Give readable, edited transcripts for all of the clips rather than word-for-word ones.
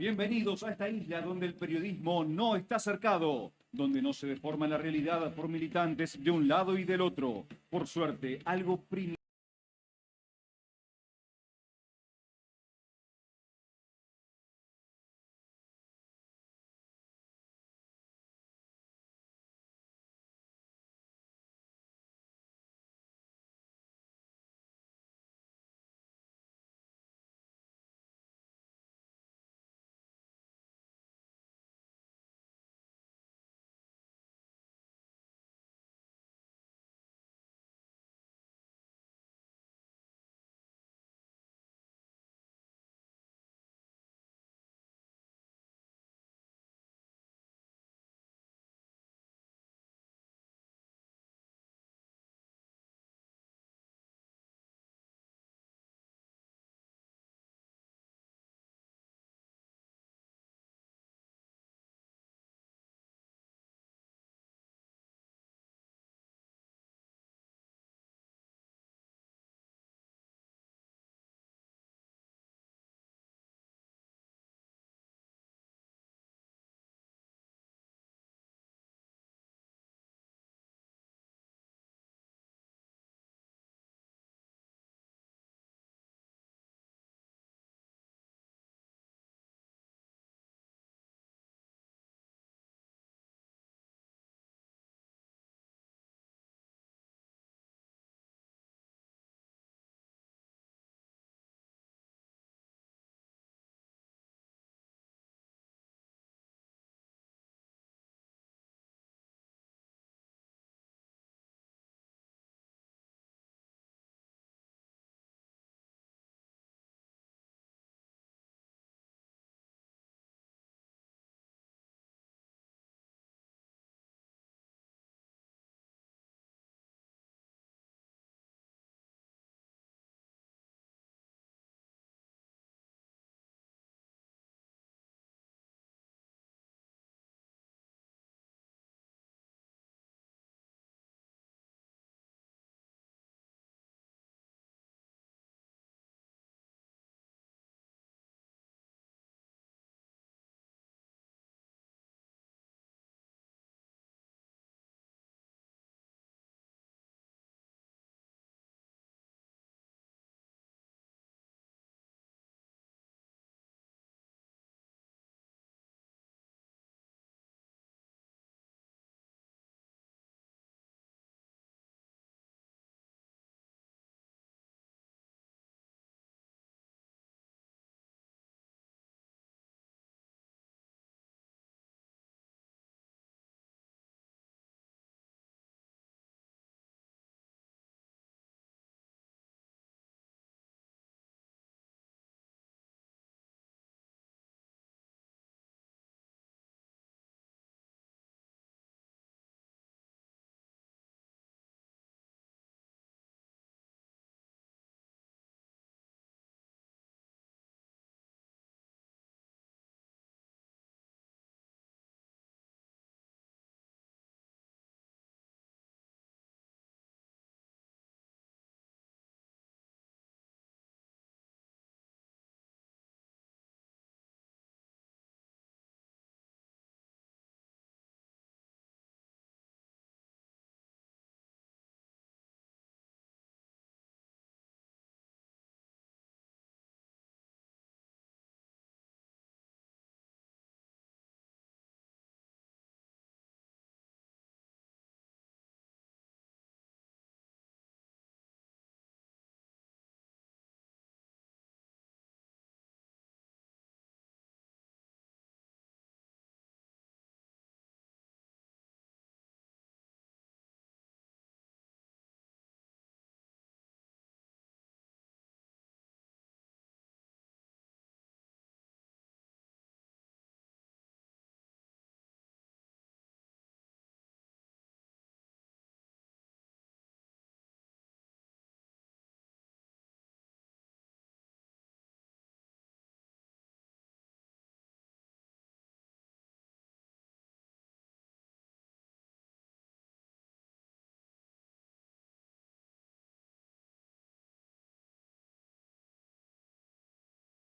Bienvenidos a esta isla donde el periodismo no está cercado, donde no se deforma la realidad por militantes de un lado y del otro. Por suerte, algo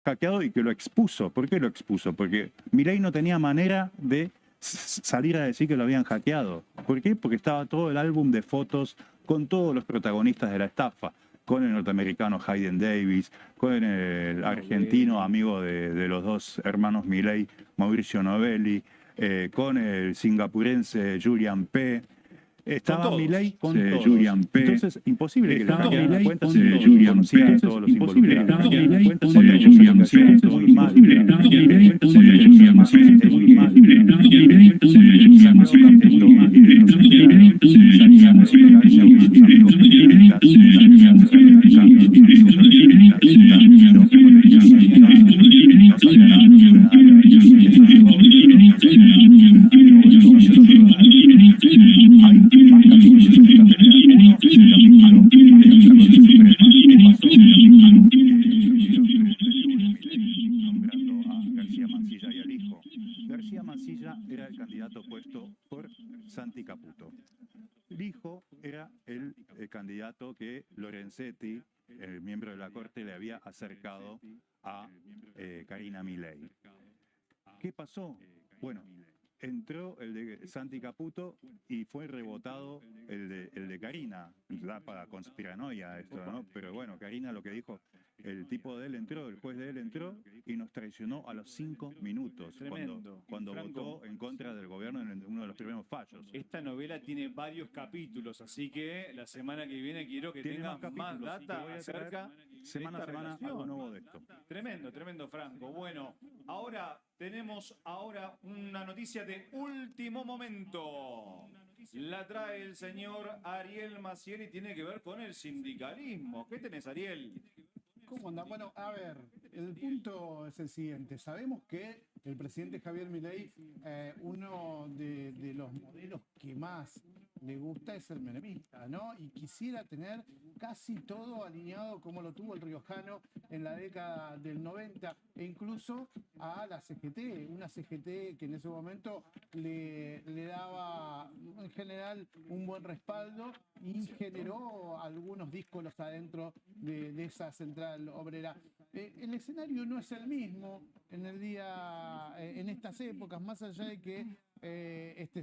hackeado y que lo expuso. ¿Por qué lo expuso? Porque Milei no tenía manera de salir a decir que lo habían hackeado. ¿Por qué? Porque estaba todo el álbum de fotos con todos los protagonistas de la estafa, con el norteamericano Hayden Davis, con el argentino amigo de los dos hermanos Milei, Mauricio Novelli, con el singapurense Julian P. Estaba Milei con todos. Julian P. Entonces, imposible que le hackearan la cuenta si Julian conocía a todos los involucrados. García Mansilla era el candidato puesto por Santi Caputo. El hijo era el candidato que Lorenzetti, el miembro de la Corte, le había acercado a Karina Milei. ¿Qué pasó? Bueno, entró el de Santi Caputo y fue rebotado el de Karina. Da para conspiranoia esto, ¿no? Pero bueno, Karina lo que dijo, el tipo de él entró, el juez de él entró y nos traicionó a los 5 minutos. Cuando votó en contra del gobierno en uno de los primeros fallos. Esta novela tiene varios capítulos, así que la semana que viene quiero que tengas más data acerca semana a semana algo nuevo de esto. Tremendo, tremendo, Franco. Bueno, ahora tenemos una noticia de último momento. La trae el señor Ariel Maciel y tiene que ver con el sindicalismo. ¿Qué tenés, Ariel? ¿Cómo anda? Bueno, a ver, el punto es el siguiente. Sabemos que el presidente Javier Milei, uno de los modelos que más le gusta es el menemista, ¿no? Y quisiera tener casi todo alineado como lo tuvo el riojano en la década del 90 e incluso a la CGT, una CGT que en ese momento le daba en general un buen respaldo y generó algunos díscolos adentro de esa central obrera. El escenario no es el mismo en estas épocas, más allá de que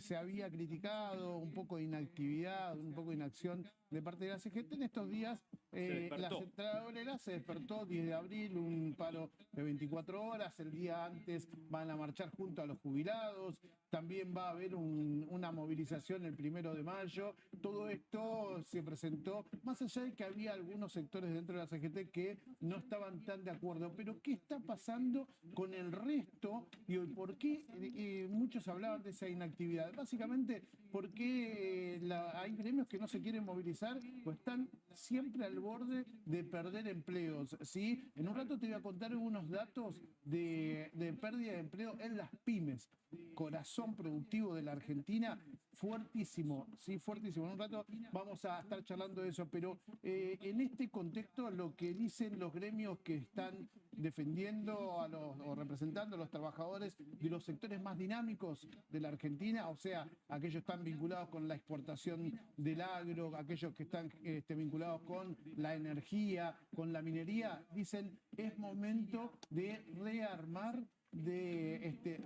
se había criticado un poco de inactividad, un poco de inacción de parte de la CGT. En estos días la central obrera se despertó 10 de abril, un paro de 24 horas, el día antes van a marchar junto a los jubilados, también va a haber una movilización el 1 de mayo. Todo esto se presentó, más allá de que había algunos sectores dentro de la CGT que no estaban tan de acuerdo. Pero ¿qué está pasando con el resto? Y por qué muchos hablaban de esa inactividad. Básicamente porque hay gremios que no se quieren movilizar o están siempre al borde de perder empleos, ¿sí? En un rato te voy a contar algunos datos de pérdida de empleo en las pymes, corazón productivo de la Argentina, fuertísimo, sí, fuertísimo. En un rato vamos a estar charlando de eso, pero en este contexto lo que dicen los gremios que están defendiendo o representando a los trabajadores de los sectores más dinámicos de la Argentina, o sea, aquellos que están vinculados con la exportación del agro, aquellos que están vinculados con la energía, con la minería, dicen es momento de rearmar, de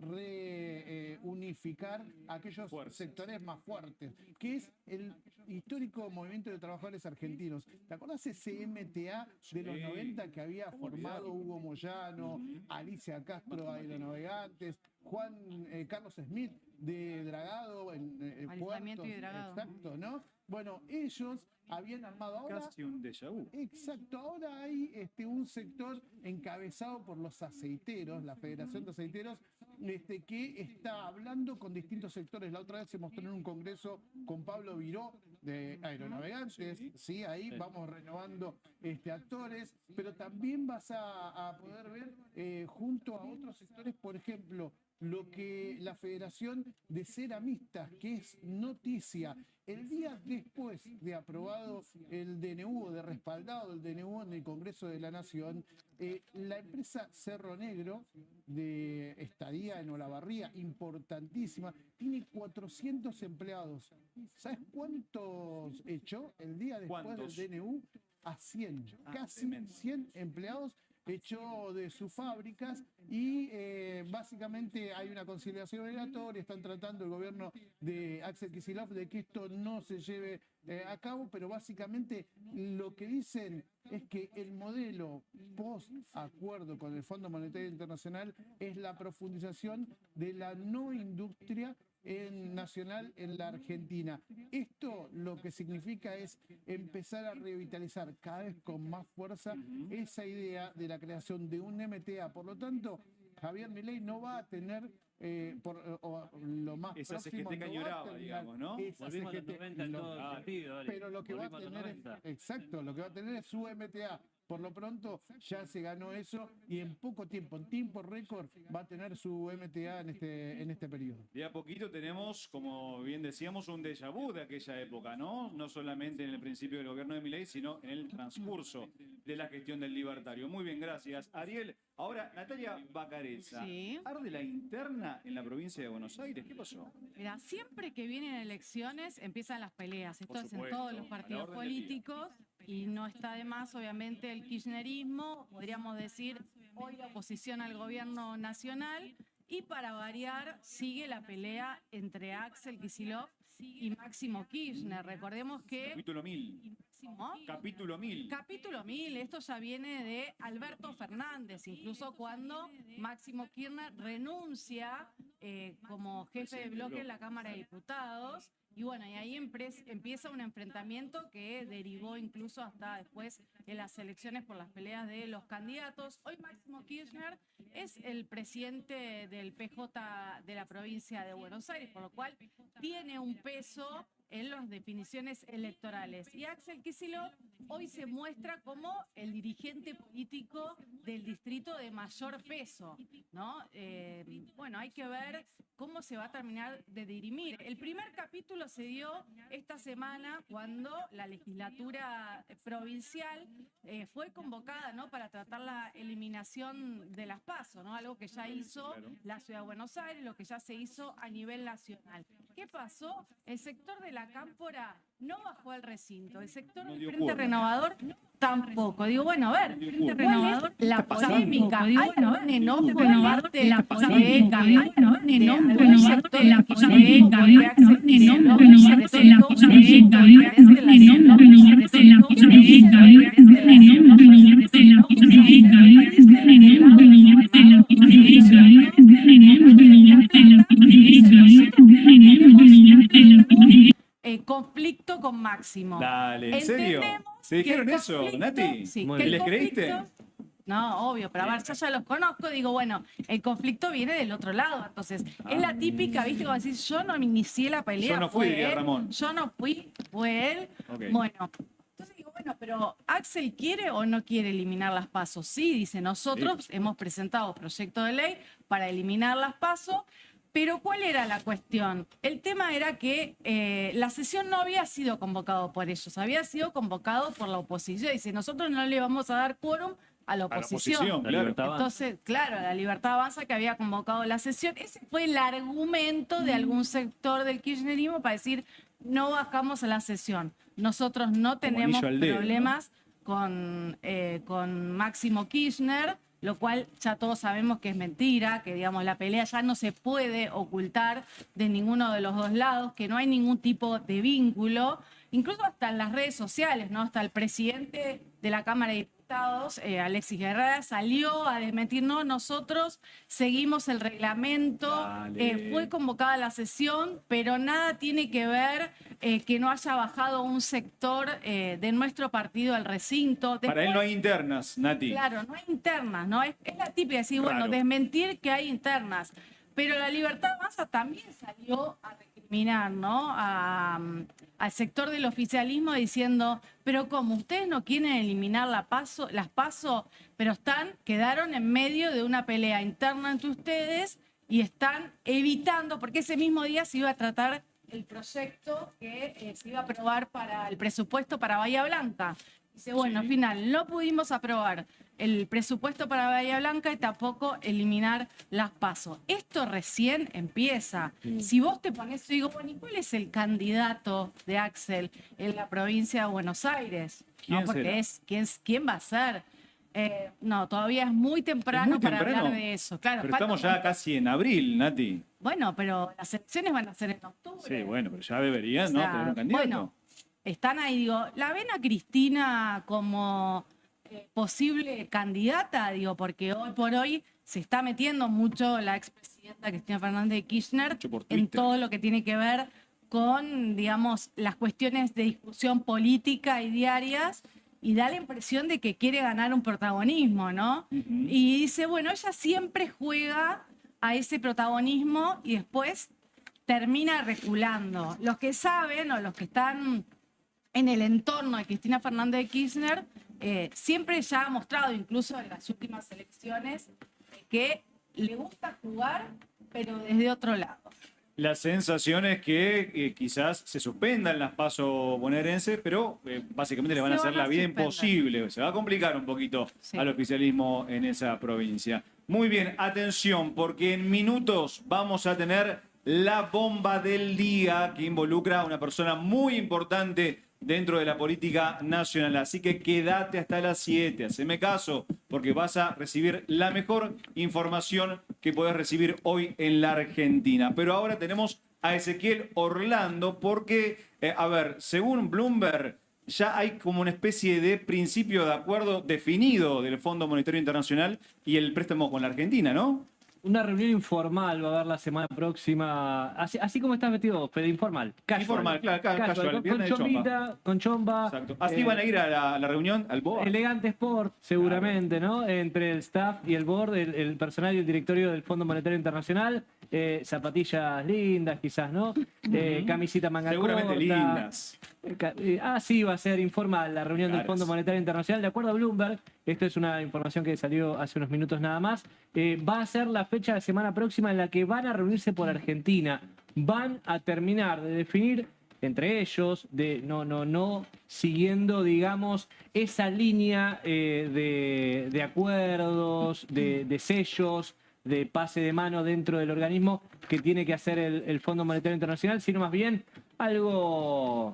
reunificar aquellos sectores más fuertes, que es el histórico movimiento de trabajadores argentinos. ¿Te acordás ese MTA de los 90 que había formado Hugo Moyano, Alicia Castro, Aeronavegantes, Carlos Smith de Dragado en Puertos? Y Dragado. Exacto, ¿no? Bueno, ellos habían armado ahora. Casi un déjà vu. Exacto, ahora hay un sector encabezado por los aceiteros, la Federación de Aceiteros, que está hablando con distintos sectores. La otra vez se mostró en un congreso con Pablo Viró de Aeronavegantes, sí, ahí vamos renovando actores, pero también vas a poder ver junto a otros sectores, por ejemplo, lo que la Federación de Ceramistas, que es noticia, el día después de aprobado el DNU o de respaldado el DNU en el Congreso de la Nación, la empresa Cerro Negro de Estadía en Olavarría, importantísima, tiene 400 empleados. ¿Sabes cuántos echó el día después del DNU? A 100, casi 100 empleados echó de sus fábricas y básicamente hay una conciliación obligatoria, están tratando el gobierno de Axel Kicillof de que esto no se lleve a cabo, pero básicamente lo que dicen es que el modelo post-acuerdo con el Fondo Monetario Internacional es la profundización de la no industria nacional en la Argentina. Esto lo que significa es empezar a revitalizar cada vez con más fuerza esa idea de la creación de un MTA. Por lo tanto, Javier Milei no va a tener lo más esa próximo CGT que no va a añoraba, terminar digamos, ¿no? esa Volvimos a los CGT, 90 en todo sentido, dale. pero lo que va a Volvimos tener los 90. exacto, lo que va a tener es su MTA. Por lo pronto ya se ganó eso y en poco tiempo, en tiempo récord, va a tener su MTA en este periodo. De a poquito tenemos, como bien decíamos, un déjà vu de aquella época, ¿no? No solamente en el principio del gobierno de Milei, sino en el transcurso de la gestión del libertario. Muy bien, gracias. Ariel, ahora Natalia Bacarezza. Sí. ¿Arde la interna en la provincia de Buenos Aires? ¿Qué pasó? Mira, siempre que vienen elecciones empiezan las peleas. Esto Por es en supuesto, todos los a partidos la orden del día. políticos y no está de más, obviamente, el kirchnerismo, podríamos decir, hoy la oposición al gobierno nacional. Y para variar, sigue la pelea entre Axel Kicillof y Máximo Kirchner. Recordemos que... Capítulo 1000. ¿Máximo? Capítulo 1000. Capítulo 1000, esto ya viene de Alberto Fernández, incluso cuando Máximo Kirchner renuncia como jefe de bloque en la Cámara de Diputados. Y bueno, y ahí empieza un enfrentamiento que derivó incluso hasta después de las elecciones por las peleas de los candidatos. Hoy Máximo Kirchner es el presidente del PJ de la provincia de Buenos Aires, por lo cual tiene un peso en las definiciones electorales. Y Axel Kicillof hoy se muestra como el dirigente político del distrito de mayor peso, ¿no? Bueno, hay que ver cómo se va a terminar de dirimir. El primer capítulo se dio esta semana cuando la legislatura provincial fue convocada, ¿no?, para tratar la eliminación de las PASO, ¿no? Algo que ya hizo la Ciudad de Buenos Aires, lo que ya se hizo a nivel nacional. ¿Qué pasó? El sector de la Cámpora no bajó al recinto, el sector No del dio Frente cuerda. Renovador tampoco. Digo, bueno, a ver, dio Frente cuerda. Renovador, la polémica, Digo, hay bueno, un enojo Frente Renovador, parte la de polémica, de bueno, algún enojo sector renovador del de la kirchnerismo, polémica, porque bueno, Axel enojo Kicillof renovador se de la presentó polémica, como bueno, presidente de la enojo Nación, renovador se de la presentó como polémica, bueno, presidente de la enojo Nación, renovador de la polémica, bueno, enojo renovador de la polémica, bueno, enojo renovador de la polémica, bueno, conflicto con Máximo. Dale, ¿en serio? Entendemos ¿Se dijeron que el eso, conflicto- Nati? Sí, Muy que ¿Y el les creíste? conflicto- No, obvio, pero a ver, yo ya los conozco, digo, bueno, el conflicto viene del otro lado, entonces, es la típica, viste, como decir, yo no me inicié la pelea, Yo no fui, fue diría él, Ramón. yo no fui, fue él, Ok. bueno. Entonces digo, bueno, pero ¿Axel quiere o no quiere eliminar las PASO? Sí, dice, nosotros hemos presentado proyecto de ley para eliminar las PASO, pero ¿cuál era la cuestión? El tema era que la sesión no había sido convocado por ellos, había sido convocado por la oposición. Dice, nosotros no le vamos a dar quórum a la A la oposición. oposición, La claro. libertad avanza. Entonces, claro, la Libertad Avanza que había convocado la sesión, ese fue el argumento de algún sector del kirchnerismo para decir, no bajamos a la sesión. Nosotros no tenemos anillo al dedo, problemas con Máximo Kirchner, lo cual ya todos sabemos que es mentira, que digamos la pelea ya no se puede ocultar de ninguno de los dos lados, que no hay ningún tipo de vínculo, incluso hasta en las redes sociales, ¿no? Hasta el presidente de la Cámara de Diputados, Alexis Guerrera, salió a desmentir, no, nosotros seguimos el reglamento, Dale. fue convocada la sesión, pero nada tiene que ver que no haya bajado un sector de nuestro partido al recinto. Para él Después, no hay internas, Nati. claro, no hay internas, ¿no? Es la típica, decir, bueno, Raro. desmentir que hay internas. Pero la Libertad Avanza también salió a recriminar, ¿no? Al sector del oficialismo diciendo, pero como ustedes no quieren eliminar las PASO, pero quedaron en medio de una pelea interna entre ustedes y están evitando, porque ese mismo día se iba a tratar el proyecto que se iba a aprobar para el presupuesto para Bahía Blanca. Dice, bueno, al final no pudimos aprobar el presupuesto para Bahía Blanca y tampoco eliminar las PASO. Esto recién empieza. Si vos te pones, yo digo, bueno, ¿y cuál es el candidato de Axel en la provincia de Buenos Aires? ¿Quién ¿No? Porque será? ¿quién va a ser? No, todavía es muy temprano, muy para temprano. hablar de eso. Claro, Pero falta estamos un ya montón. casi en abril, Nati. Bueno, pero las elecciones van a ser en octubre. Sí, bueno, pero ya deberían, O ¿no? sea, Tener un candidato. bueno, están ahí, digo, ¿la ven a Cristina como posible candidata? Digo, porque hoy por hoy se está metiendo mucho la expresidenta Cristina Fernández de Kirchner Mucho por en Twitter. todo lo que tiene que ver con, digamos, las cuestiones de discusión política y diarias, y da la impresión de que quiere ganar un protagonismo, ¿no? Y dice, bueno, ella siempre juega a ese protagonismo y después termina reculando. Los que saben o los que están en el entorno de Cristina Fernández de Kirchner, siempre ya ha mostrado, incluso en las últimas elecciones, que le gusta jugar, pero desde otro lado. La sensación es que quizás se suspendan las PASO bonaerenses, pero básicamente le van a Se hacer van la a vida suspender. imposible. Se va a complicar un poquito Sí. al oficialismo en esa provincia. Muy bien, atención, porque en minutos vamos a tener la bomba del día que involucra a una persona muy importante dentro de la política nacional. Así que quédate hasta las 7, haceme caso, porque vas a recibir la mejor información que podés recibir hoy en la Argentina. Pero ahora tenemos a Ezequiel Orlando, porque, a ver, según Bloomberg, ya hay como una especie de principio de acuerdo definido del Fondo Monetario Internacional y el préstamo con la Argentina, ¿no? Una reunión informal va a haber la semana próxima, así como estás metido, Fede, informal. Casual. Informal, claro, casual, Con viernes de chomba. chombita, con chomba. Exacto. Así van a ir a la reunión, al BOA. Elegante Sport, seguramente, ¿no? Entre el staff y el board, el personal y el directorio del Fondo Monetario Internacional. Zapatillas lindas, quizás, ¿no? Camisita manga Seguramente corta. lindas. Sí, va a ser informal la reunión del Claro. Fondo Monetario Internacional. De acuerdo a Bloomberg, esto es una información que salió hace unos minutos nada más, va a ser la fecha de la semana próxima en la que van a reunirse por Argentina. Van a terminar de definir entre ellos, no siguiendo, digamos, esa línea de acuerdos, de sellos, de pase de mano dentro del organismo que tiene que hacer el Fondo Monetario Internacional, sino más bien algo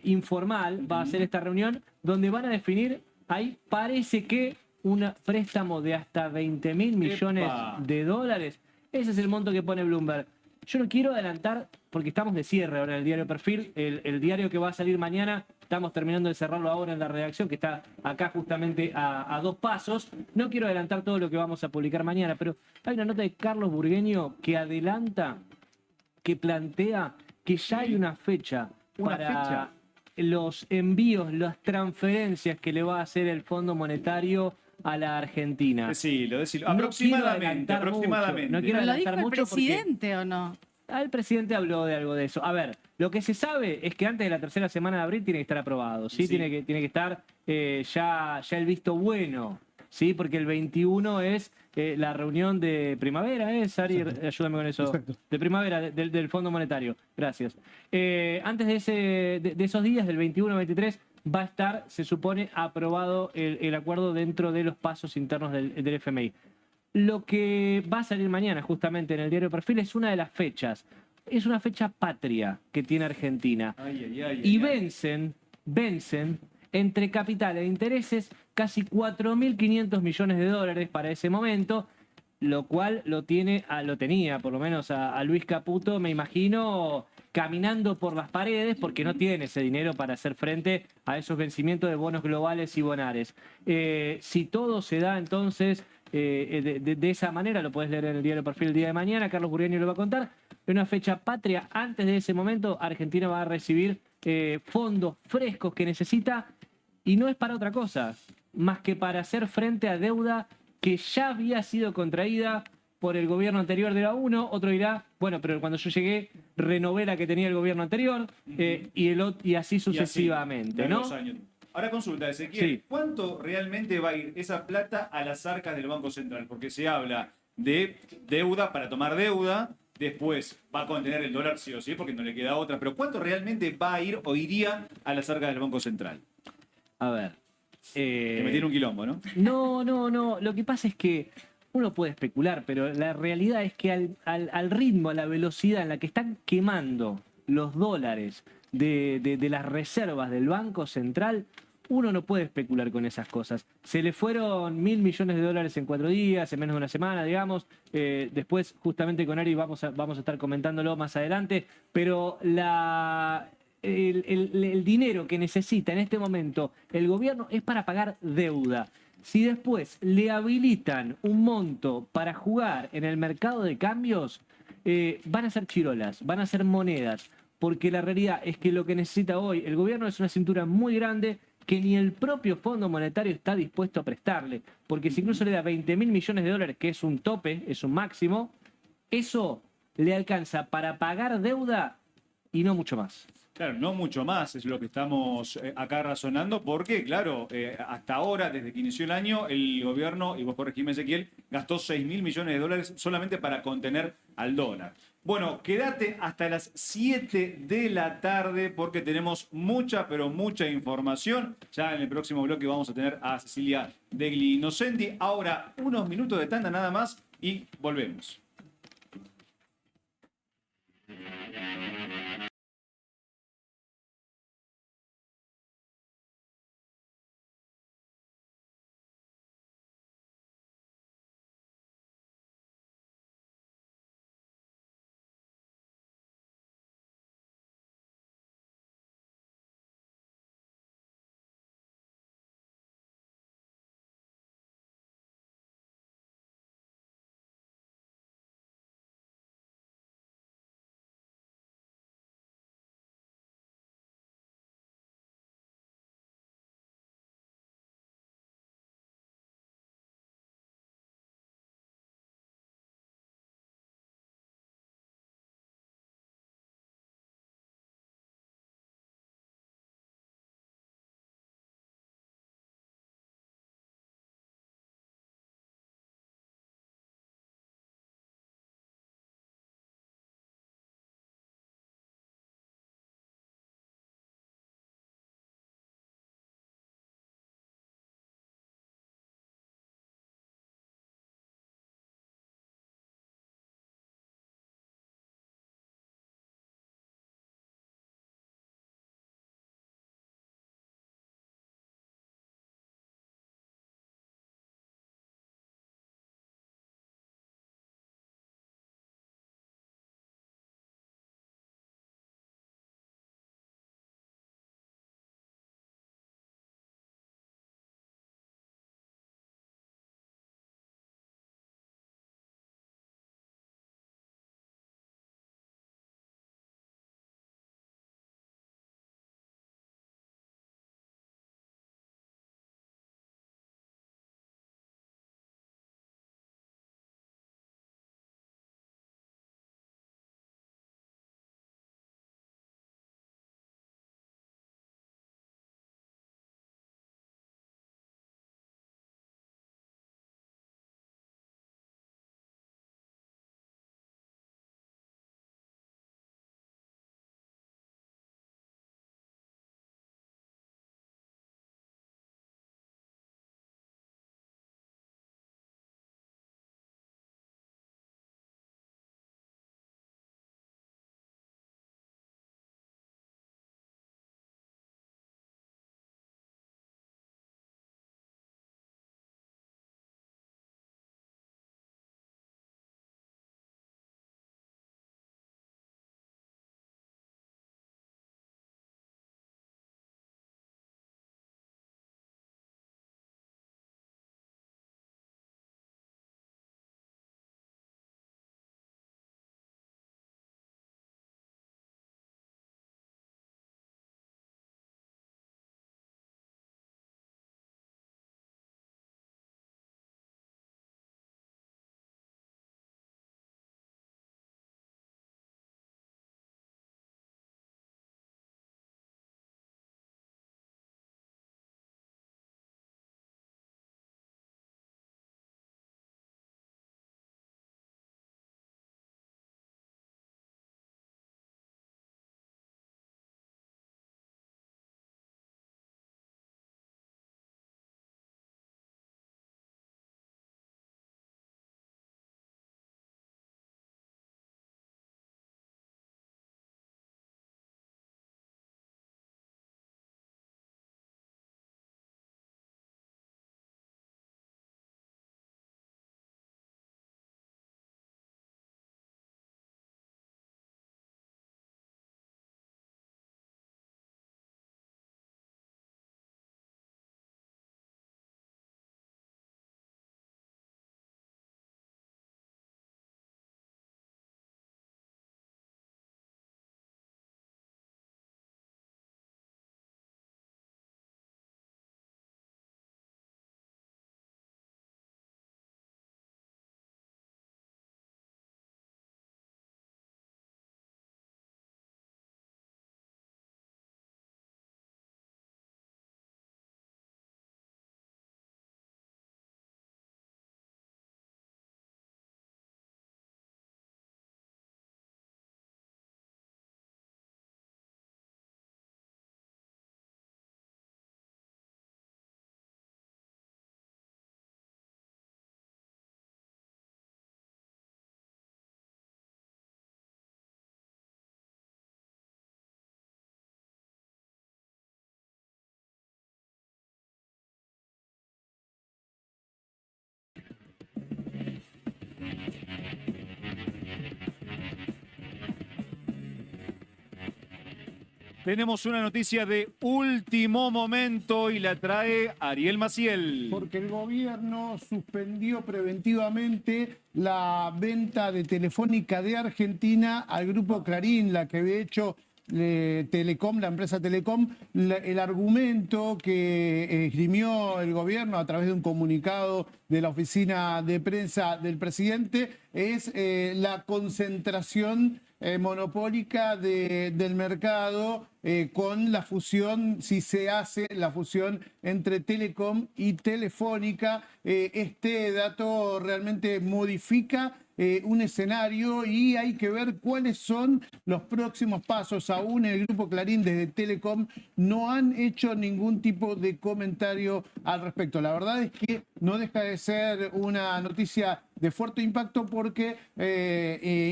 informal. Va a ser esta reunión donde van a definir, ahí parece que un préstamo de hasta 20.000 millones ¡Epa! de dólares. Ese es el monto que pone Bloomberg. Yo no quiero adelantar, porque estamos de cierre ahora en el diario Perfil, el diario que va a salir mañana, estamos terminando de cerrarlo ahora en la redacción, que está acá justamente a 2 pasos. No quiero adelantar todo lo que vamos a publicar mañana, pero hay una nota de Carlos Burgueño que adelanta, que plantea que ya hay una fecha ¿Una para fecha? los envíos, las transferencias que le va a hacer el Fondo Monetario a la Argentina. Decilo. No Aproximadamente, quiero adelantar mucho, no quiero ¿Pero lo adelantar dijo el mucho porque- presidente o no? El presidente habló de algo de eso. A ver, lo que se sabe es que antes de la tercera semana de abril tiene que estar aprobado, ¿sí? Sí. Tiene que estar ya el visto bueno, ¿sí? Porque el 21 es la reunión de primavera, ¿eh? Sari, ayúdame con eso. Exacto. De primavera del Fondo Monetario. Gracias. Antes de esos días, del 21-23, va a estar, se supone, aprobado el acuerdo dentro de los pasos internos del FMI. Lo que va a salir mañana justamente en el diario Perfil es una de las fechas. Es una fecha patria que tiene Argentina. Y vencen entre capital e intereses casi 4.500 millones de dólares para ese momento, lo cual lo tenía por lo menos a Luis Caputo, me imagino, caminando por las paredes porque no tiene ese dinero para hacer frente a esos vencimientos de bonos globales y bonares. Si todo se da entonces de esa manera, lo puedes leer en el diario Perfil el día de mañana, Carlos Burgueño lo va a contar, en una fecha patria, antes de ese momento, Argentina va a recibir fondos frescos que necesita, y no es para otra cosa, más que para hacer frente a deuda que ya había sido contraída por el gobierno anterior de la UNO. Otro dirá, bueno, pero cuando yo llegué renové la que tenía el gobierno anterior, y así sucesivamente, ¿no? Ahora consulta, Ezequiel, Sí. ¿cuánto realmente va a ir esa plata a las arcas del Banco Central? Porque se habla de deuda para tomar deuda, después va a contener el dólar sí o sí, porque no le queda otra, pero ¿cuánto realmente va a ir o iría a las arcas del Banco Central? A ver. Que me tiene un quilombo, ¿no? No. Lo que pasa es que uno puede especular, pero la realidad es que al ritmo, a la velocidad en la que están quemando los dólares de las reservas del Banco Central, uno no puede especular con esas cosas. Se le fueron $1.000 millones en 4 días, en menos de una semana, digamos. Después, justamente con Ari vamos a estar comentándolo más adelante, pero el dinero que necesita en este momento el gobierno es para pagar deuda. Si después le habilitan un monto para jugar en el mercado de cambios, van a ser chirolas, van a ser monedas, porque la realidad es que lo que necesita hoy el gobierno es una cintura muy grande que ni el propio Fondo Monetario está dispuesto a prestarle, porque si incluso le da $20.000 millones, que es un tope, es un máximo, eso le alcanza para pagar deuda y no mucho más. Claro, no mucho más es lo que estamos acá razonando, porque, claro, hasta ahora, desde que inició el año, el gobierno, y vos corregime, Ezequiel, gastó $6.000 millones solamente para contener al dólar. Bueno, quédate hasta las 7 de la tarde porque tenemos mucha, pero mucha información. Ya en el próximo bloque vamos a tener a Cecilia Degli Innocenti. Ahora, unos minutos de tanda nada más y volvemos. tenemos una noticia de último momento y la trae Ariel Maciel. Porque el gobierno suspendió preventivamente la venta de Telefónica de Argentina al grupo Clarín, la que había hecho Telecom, la empresa Telecom. El argumento que esgrimió el gobierno a través de un comunicado de la oficina de prensa del presidente es la concentración monopólica del mercado con la fusión, si se hace la fusión entre Telecom y Telefónica. Este dato realmente modifica un escenario y hay que ver cuáles son los próximos pasos. Aún el Grupo Clarín desde Telecom no han hecho ningún tipo de comentario al respecto. La verdad es que no deja de ser una noticia de fuerte impacto porque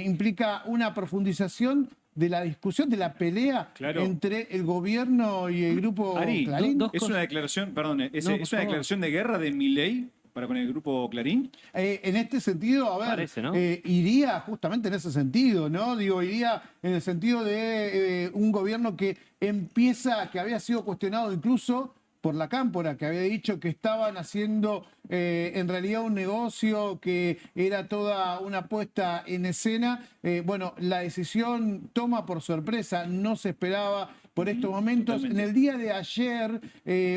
implica una profundización de la discusión, de la pelea entre el gobierno y el Grupo Ari, Clarín. es una declaración, perdón, es una declaración de guerra de Milei para con el Grupo Clarín. En este sentido, a ver, Parece, ¿no? iría justamente en ese sentido, ¿no? Digo, iría en el sentido de un gobierno que había sido cuestionado incluso por la Cámpora, que había dicho que estaban haciendo en realidad un negocio que era toda una puesta en escena. Bueno, la decisión toma por sorpresa, no se esperaba por estos momentos. Totalmente. En el día de ayer,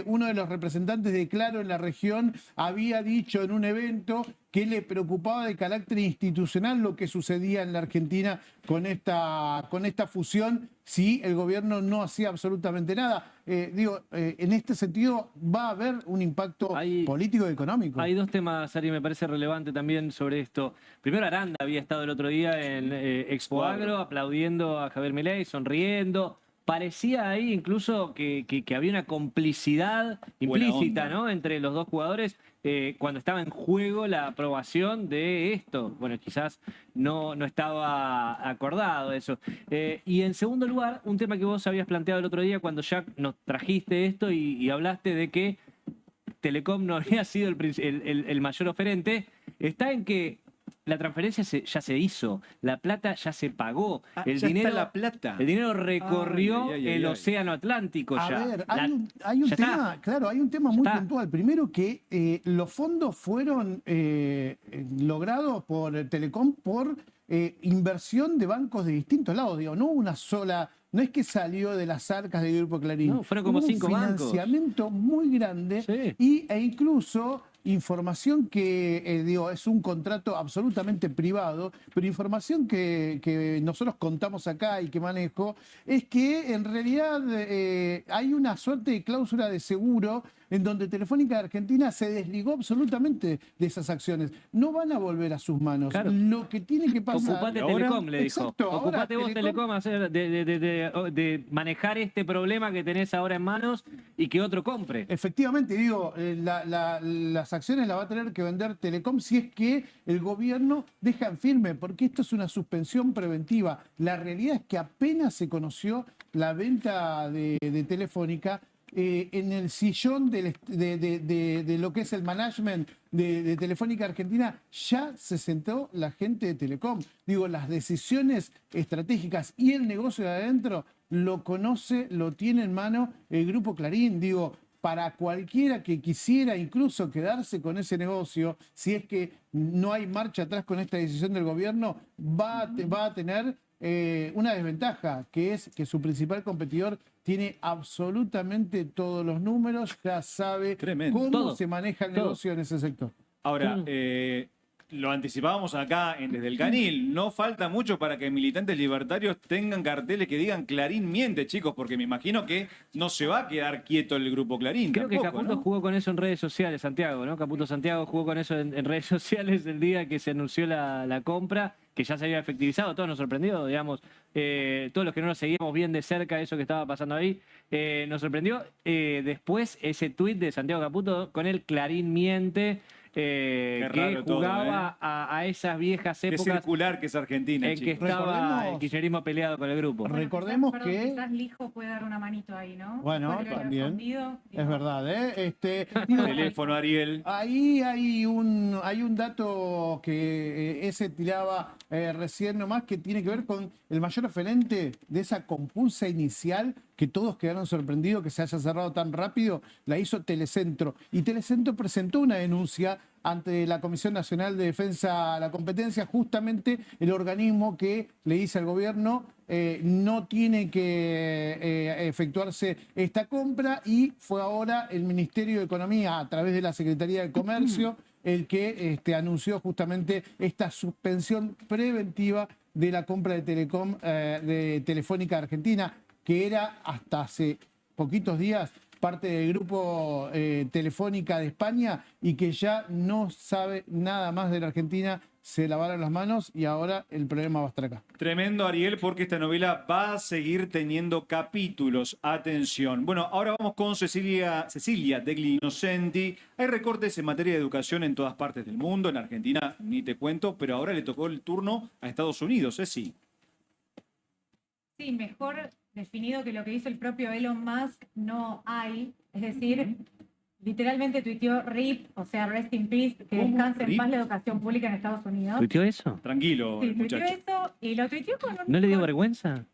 uno de los representantes de Claro en la región había dicho en un evento que le preocupaba de carácter institucional lo que sucedía en la Argentina con esta fusión si el gobierno no hacía absolutamente nada. En este sentido va a haber un impacto político y económico. Hay dos temas, Ari, me parece relevante también sobre esto. Primero, Aranda había estado el otro día en Expo Agro aplaudiendo a Javier Milei, sonriendo. Parecía ahí incluso que había una complicidad implícita, ¿no?, entre los dos jugadores cuando estaba en juego la aprobación de esto. Bueno, quizás no estaba acordado eso. Y en segundo lugar, un tema que vos habías planteado el otro día cuando ya nos trajiste esto y hablaste de que Telecom no había sido el mayor oferente, está en que la transferencia ya se hizo, la plata ya se pagó, el dinero recorrió el océano Atlántico ya. A ver, hay un tema, claro, hay un tema muy puntual. Primero que los fondos fueron logrados por Telecom por inversión de bancos de distintos lados. Digo, no una sola, no es que salió de las arcas del Grupo Clarín. No, fueron como 5 bancos. Un financiamiento muy grande e incluso información que, es un contrato absolutamente privado, pero información que nosotros contamos acá y que manejo, es que en realidad hay una suerte de cláusula de seguro en donde Telefónica de Argentina se desligó absolutamente de esas acciones. No van a volver a sus manos. Claro. Lo que tiene que pasar... Ocupate Telecom, le dijo. Exacto, Ocupate vos, Telecom, de manejar este problema que tenés ahora en manos y que otro compre. Efectivamente, las acciones las va a tener que vender Telecom si es que el gobierno deja en firme, porque esto es una suspensión preventiva. La realidad es que apenas se conoció la venta de Telefónica, en el sillón de lo que es el management de Telefónica Argentina ya se sentó la gente de Telecom. Digo, las decisiones estratégicas y el negocio de adentro lo conoce, lo tiene en mano el Grupo Clarín. Digo, para cualquiera que quisiera incluso quedarse con ese negocio, si es que no hay marcha atrás con esta decisión del gobierno, va a tener una desventaja, que es que su principal competidor tiene absolutamente todos los números, ya sabe cómo se maneja el negocio en ese sector. Ahora, lo anticipábamos acá desde el Canil. No falta mucho para que militantes libertarios tengan carteles que digan Clarín miente, chicos, porque me imagino que no se va a quedar quieto el Grupo Clarín. Creo tampoco, que Caputo jugó con eso en redes sociales, Santiago, ¿no? Caputo Santiago jugó con eso en redes sociales el día que se anunció la compra, que ya se había efectivizado. Todos nos sorprendió, digamos. Todos los que no nos seguíamos bien de cerca eso que estaba pasando ahí, nos sorprendió. Después ese tuit de Santiago Caputo con el Clarín miente. Que jugaba a esas viejas épocas. Qué circular que es Argentina, en que estaba el kirchnerismo peleado con el grupo. Recordemos que... Quizás Lijo puede dar una manito ahí, ¿no? Bueno, también. Es verdad, Teléfono, Ariel. Ahí hay un dato que ese tiraba recién nomás, que tiene que ver con el mayor oferente de esa compulsa inicial que todos quedaron sorprendidos que se haya cerrado tan rápido, la hizo Telecentro. Y Telecentro presentó una denuncia ante la Comisión Nacional de Defensa de la Competencia, justamente el organismo que le dice al gobierno no tiene que efectuarse esta compra, y fue ahora el Ministerio de Economía, a través de la Secretaría de Comercio, el que anunció justamente esta suspensión preventiva de la compra de Telecom de Telefónica Argentina, que era hasta hace poquitos días parte del grupo Telefónica de España y que ya no sabe nada más de la Argentina. Se lavaron las manos y ahora el problema va a estar acá. Tremendo, Ariel, porque esta novela va a seguir teniendo capítulos. Atención. Bueno, ahora vamos con Cecilia Degli Innocenti. Hay recortes en materia de educación en todas partes del mundo. En Argentina ni te cuento, pero ahora le tocó el turno a Estados Unidos, sí. Sí, mejor definido que lo que hizo el propio Elon Musk no hay. Es decir, literalmente tuiteó RIP, o sea, Rest in Peace, que ¿Cómo? descanse en ¿RIP? paz la educación pública en Estados Unidos. ¿Tuiteó eso? Tranquilo, Sí, tuiteó muchacho. eso y lo tuiteó con un... ¿No le dio con- vergüenza?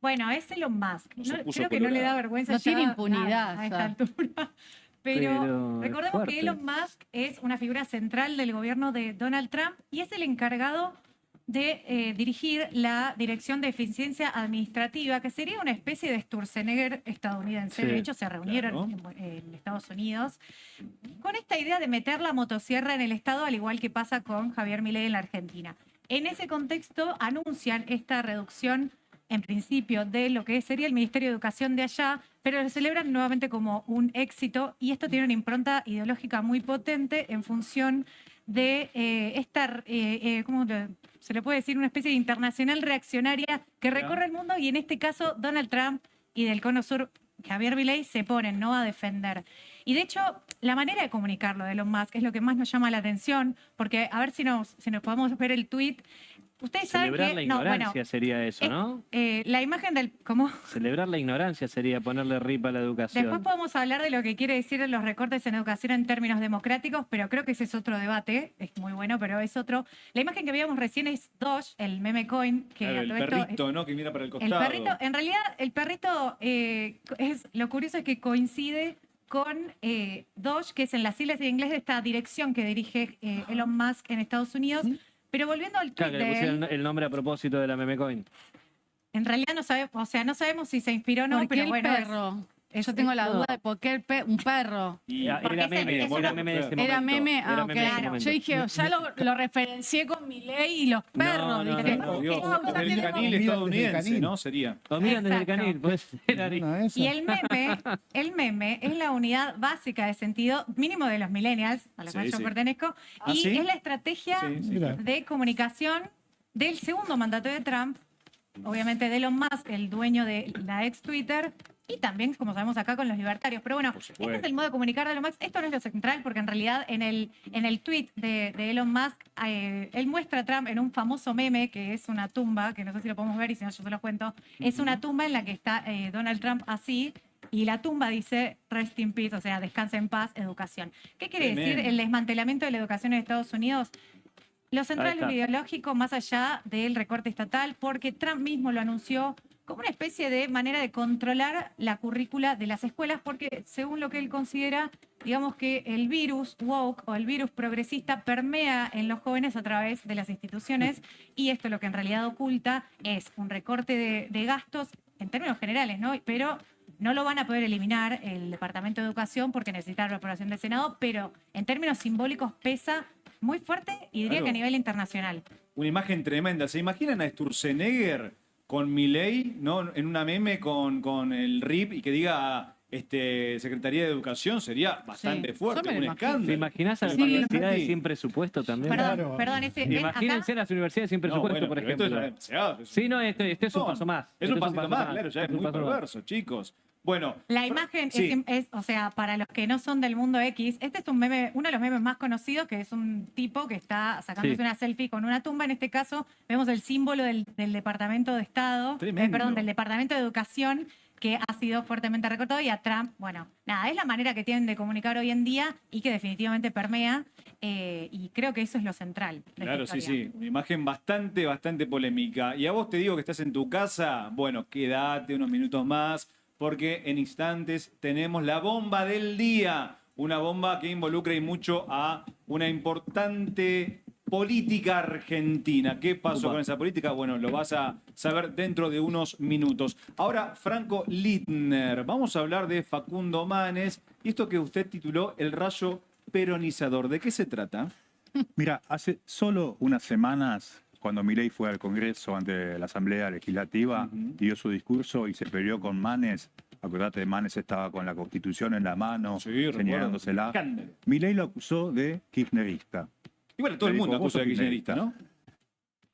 Bueno, es Elon Musk. No se puso Creo que no le da colorado. vergüenza. No ya tiene impunidad, nada a esta ya. altura. Pero Pero recordemos fuerte. que Elon Musk es una figura central del gobierno de Donald Trump y es el encargado de dirigir la Dirección de Eficiencia Administrativa, que sería una especie de Sturzenegger estadounidense. Sí, De hecho, se reunieron en Estados Unidos con esta idea de meter la motosierra en el Estado, al igual que pasa con Javier Milei en la Argentina. En ese contexto, anuncian esta reducción, en principio, de lo que sería el Ministerio de Educación de allá, pero lo celebran nuevamente como un éxito, y esto tiene una impronta ideológica muy potente en función de ¿cómo se le puede decir? Una especie de internacional reaccionaria que recorre el mundo, y en este caso Donald Trump y del Cono Sur, Javier Milei, se ponen, ¿no?, a defender. Y de hecho, la manera de comunicarlo de Elon Musk es lo que más nos llama la atención, porque a ver si nos podemos ver el tweet. Ustedes saben Celebrar que... la no, ignorancia bueno, sería eso, ¿no? la imagen del... ¿Cómo? Celebrar la ignorancia sería ponerle RIP a la educación. Después podemos hablar de lo que quiere decir los recortes en educación en términos democráticos, pero creo que ese es otro debate. Es muy bueno, pero es otro. La imagen que veíamos recién es Doge, el meme coin. Que Claro, a el todo esto- perrito, ¿no? Que mira para el el costado. perrito, en realidad, el perrito, lo curioso es que coincide con Doge, que es en las siglas en inglés de esta dirección que dirige Elon Musk en Estados Unidos. Pero volviendo al tweet Claro, que le de pusieron él, el nombre a propósito de la meme coin. en realidad no sabemos, o sea, no sabemos si se inspiró o no, ¿Por qué pero el bueno, perro? Yo tengo la duda de por qué un perro. Y- Era porque es meme, el- era meme de ese momento. Era meme, Era ok. meme de ese Yo momento. dije, ya lo referencié con mi ley y los perros. no, dije, no, Dios, "Ah, ya el tenemos- canil Miran desde el estadounidense, canil. ¿no? Sería. O miran desde el Exacto. canil, puede ser, Ari. Una de esas. y el meme es la unidad básica de sentido mínimo de los millennials, a los Sí, cuales yo sí. pertenezco, ¿Ah, y sí? es la estrategia Sí, sí, Mira. claro. de comunicación del segundo mandato de Trump, obviamente de Elon Musk, el dueño de la ex Twitter, y también, como sabemos acá, con los libertarios. Pero bueno, Por este supuesto. es el modo de comunicar de Elon Musk. Esto no es lo central, porque en realidad en el tweet de Elon Musk, él muestra a Trump en un famoso meme, que es una tumba, que no sé si lo podemos ver, y si no yo se los cuento. Es una tumba en la que está Donald Trump así, y la tumba dice Rest in Peace, o sea, descansa en paz, educación. ¿Qué quiere decir Tremendo. el desmantelamiento de la educación en Estados Unidos? Lo central Ahí es lo está. ideológico, más allá del recorte estatal, porque Trump mismo lo anunció como una especie de manera de controlar la currícula de las escuelas, porque según lo que él considera, digamos que el virus woke o el virus progresista permea en los jóvenes a través de las instituciones, y esto lo que en realidad oculta es un recorte de gastos en términos generales, ¿no? Pero no lo van a poder eliminar el Departamento de Educación porque necesita la aprobación del Senado, pero en términos simbólicos pesa muy fuerte, y diría Claro. que a nivel internacional. Una imagen tremenda. ¿Se imaginan a Sturzenegger con Milei, ¿no? En una meme con el RIP y que diga Secretaría de Educación? Sería bastante Sí, fuerte, yo me lo un imagino. ¿Te escándalo. imaginas a las Sí. universidades Sí. sin presupuesto también? Perdón, Claro. perdón, ven Imagínense acá. las universidades sin No, presupuesto, bueno, por pero esto ejemplo. es demasiado. Sí, no, este es un paso más. Es Este un pasito más, claro, ya es muy un paso más. perverso, chicos. Bueno, La imagen sí. o sea, para los que no son del mundo X, este es un meme, uno de los memes más conocidos, que es un tipo que está sacándose Sí. una selfie con una tumba. En este caso, vemos el símbolo del Departamento de Estado, Tremendo. perdón, del Departamento de Educación, que ha sido fuertemente recortado, y a Trump, bueno, nada, es la manera que tienen de comunicar hoy en día y que definitivamente permea, y creo que eso es lo central de esta Claro, sí, historia. sí. Una imagen bastante polémica. Y a vos te digo que estás en tu casa, bueno, quédate unos minutos más, porque en instantes tenemos la bomba del día. Una bomba que involucra y mucho a una importante política argentina. ¿Qué pasó con esa política? Bueno, lo vas a saber dentro de unos minutos. Ahora, Franco Littner, vamos a hablar de Facundo Manes y esto que usted tituló El rayo peronizador. ¿De qué se trata? Mira, hace solo unas semanas, cuando Milei fue al Congreso ante la Asamblea Legislativa, dio su discurso y se peleó con Manes. Acordate, Manes estaba con la Constitución en la mano, Sí, señalándosela. recuerdo. Milei lo acusó de kirchnerista. Y bueno, todo el Le mundo dijo, vos acusa de sos kirchnerista, ¿no?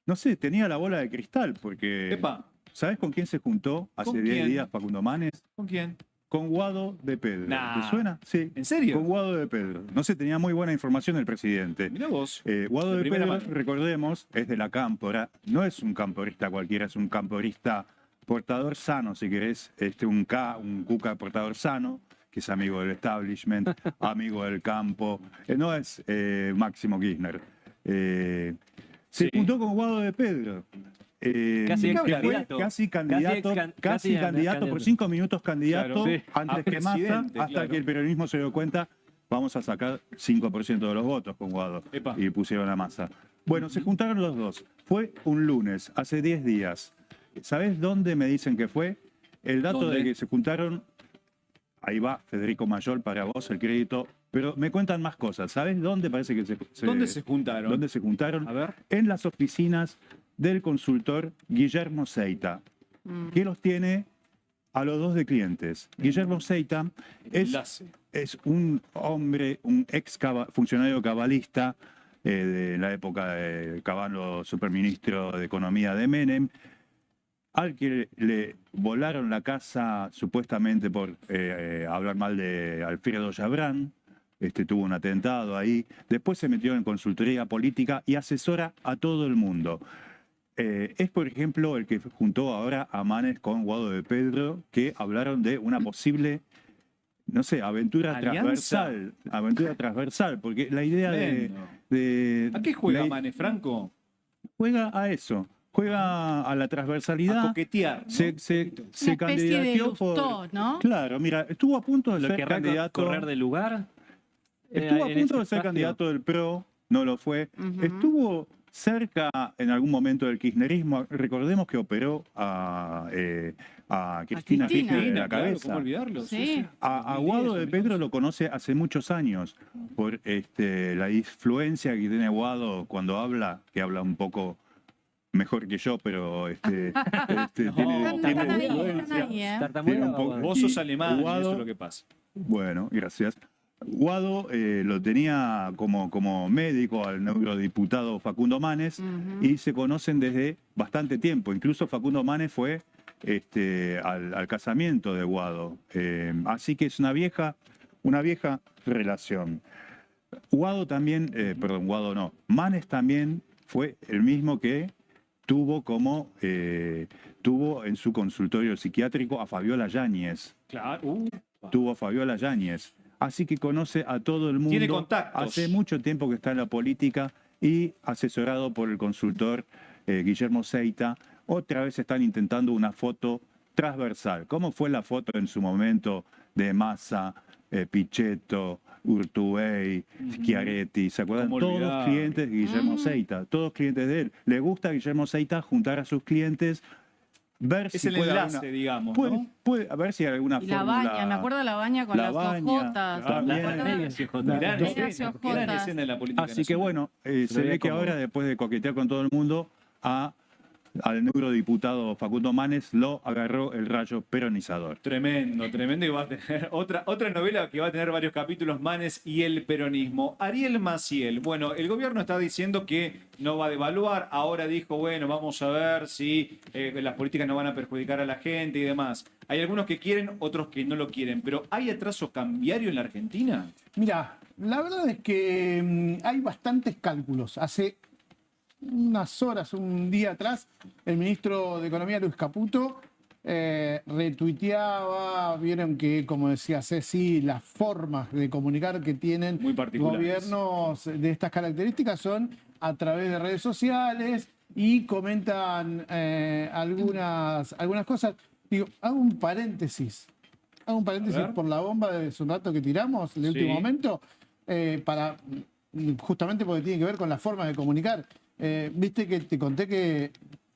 No sé, tenía la bola de cristal, porque... Epa, ¿Sabes con quién se juntó hace ¿Con 10 quién? días Facundo Manes? ¿con quién? Con Guado de Pedro. Nah. ¿Te suena? Sí. ¿En serio? Con Guado de Pedro. No sé, tenía muy buena información el presidente. Mirá vos. Guado De de primera Pedro, mano. recordemos, es de la Cámpora. No es un camporista cualquiera, es un camporista portador sano, si querés. Un cuca portador sano, que es amigo del establishment, amigo del campo. No es Máximo Kirchner. Se Sí. juntó con Guado de Pedro. Casi que fue candidato. casi candidato, Casi casi candidato, por 5 minutos candidato, Claro, sí. antes A que Massa, presidente, hasta claro. que el peronismo se dio cuenta, vamos a sacar 5% de los votos con Guado. Epa. Y pusieron a Massa. Bueno, se juntaron los dos. Fue un lunes, hace 10 días. ¿Sabés dónde me dicen que fue? El dato ¿Dónde? de que se juntaron, ahí va, Federico Mayol, para vos el crédito, pero me cuentan más cosas. ¿Sabés dónde parece que ¿Dónde se juntaron? ¿Dónde se juntaron? A ver. En las oficinas del consultor Guillermo Seita, que los tiene a los dos de clientes. Guillermo Seita Enlace. es un hombre, un funcionario cabalista de la época de Caballo, superministro de Economía de Menem, al que le volaron la casa supuestamente por hablar mal de Alfredo Yabrán. Tuvo un atentado ahí. Después se metió en consultoría política y asesora a todo el mundo. Es, por ejemplo, el que juntó ahora a Manes con Guado de Pedro, que hablaron de una posible, no sé, aventura ¿Alianza? transversal. Aventura transversal, porque la idea Tremendo. ¿A qué juega la- Manes, Franco? Juega a eso, juega a la A transversalidad. coquetear, ¿no? Se Una especie de candidateó por... Lustó, ¿no? Claro, mira, estuvo a punto de ¿Lo ser querrá candidato. correr del lugar? Estuvo a en punto ese de ser espacio. candidato del PRO, no lo fue. Ujú. Estuvo cerca en algún momento del kirchnerismo. Recordemos que operó a Cristina Cristina. Kirchner en la Claro, cabeza. ¿cómo olvidarlo? Sí. A Guado de Pedro lo conoce hace muchos años por la influencia que tiene Guado cuando habla, que habla un poco mejor que yo, pero tiene Están ahí, influencia. están ahí, ¿eh? Tartamudo, Tiene un poco- Vos sos alemán, Guado- eso es lo que pasa. Bueno, gracias. Guado lo tenía como médico al neurodiputado Facundo Manes Ujú. y se conocen desde bastante tiempo. Incluso Facundo Manes fue al casamiento de Guado. Así que es una vieja relación. Guado también, perdón, Guado no. Manes también fue el mismo que tuvo en su consultorio psiquiátrico a Fabiola Yáñez. Claro. Tuvo a Fabiola Yáñez. Así que conoce a todo el mundo. Tiene contactos. Hace mucho tiempo que está en la política y asesorado por el consultor Guillermo Seita. Otra vez están intentando una foto transversal. ¿Cómo fue la foto en su momento de Massa, Pichetto, Urtubey, Schiaretti? ¿Se acuerdan? ¿Cómo Todos olvidar? clientes de Guillermo Seita, todos clientes de él. Le gusta a Guillermo Seita juntar a sus clientes, ver Es si el puede enlace, alguna- digamos, puede, ¿no? puede- a ver si hay alguna Y la fórmula. baña, me acuerdo de la baña con La las baña, ojotas. también. ¿te acuerdas? Medias y ojotas. Gran No. Medias y escena, ojotas. gran escena de la política Así que nacional. bueno, se lo ve veía que como- ahora, después de coquetear con todo el mundo, al neurodiputado Facundo Manes lo agarró el rayo peronizador. Tremendo, tremendo. Y va a tener otra novela que va a tener varios capítulos, Manes y el peronismo. Ariel Maciel. Bueno, el gobierno está diciendo que no va a devaluar. Ahora dijo, bueno, vamos a ver si las políticas no van a perjudicar a la gente y demás. Hay algunos que quieren, otros que no lo quieren. Pero ¿hay atraso cambiario en la Argentina? Mira, la verdad es que hay bastantes cálculos. Hace unas horas, un día atrás, el ministro de Economía, Luis Caputo, retuiteaba, vieron que, como decía Ceci, las formas de comunicar que tienen Muy particulares. gobiernos de estas características son a través de redes sociales y comentan algunas cosas. Digo, hago un paréntesis. Hago un paréntesis A ver. por la bomba de hace un rato que tiramos, en el Sí. último momento, para justamente porque tiene que ver con la forma de comunicar. Viste que te conté que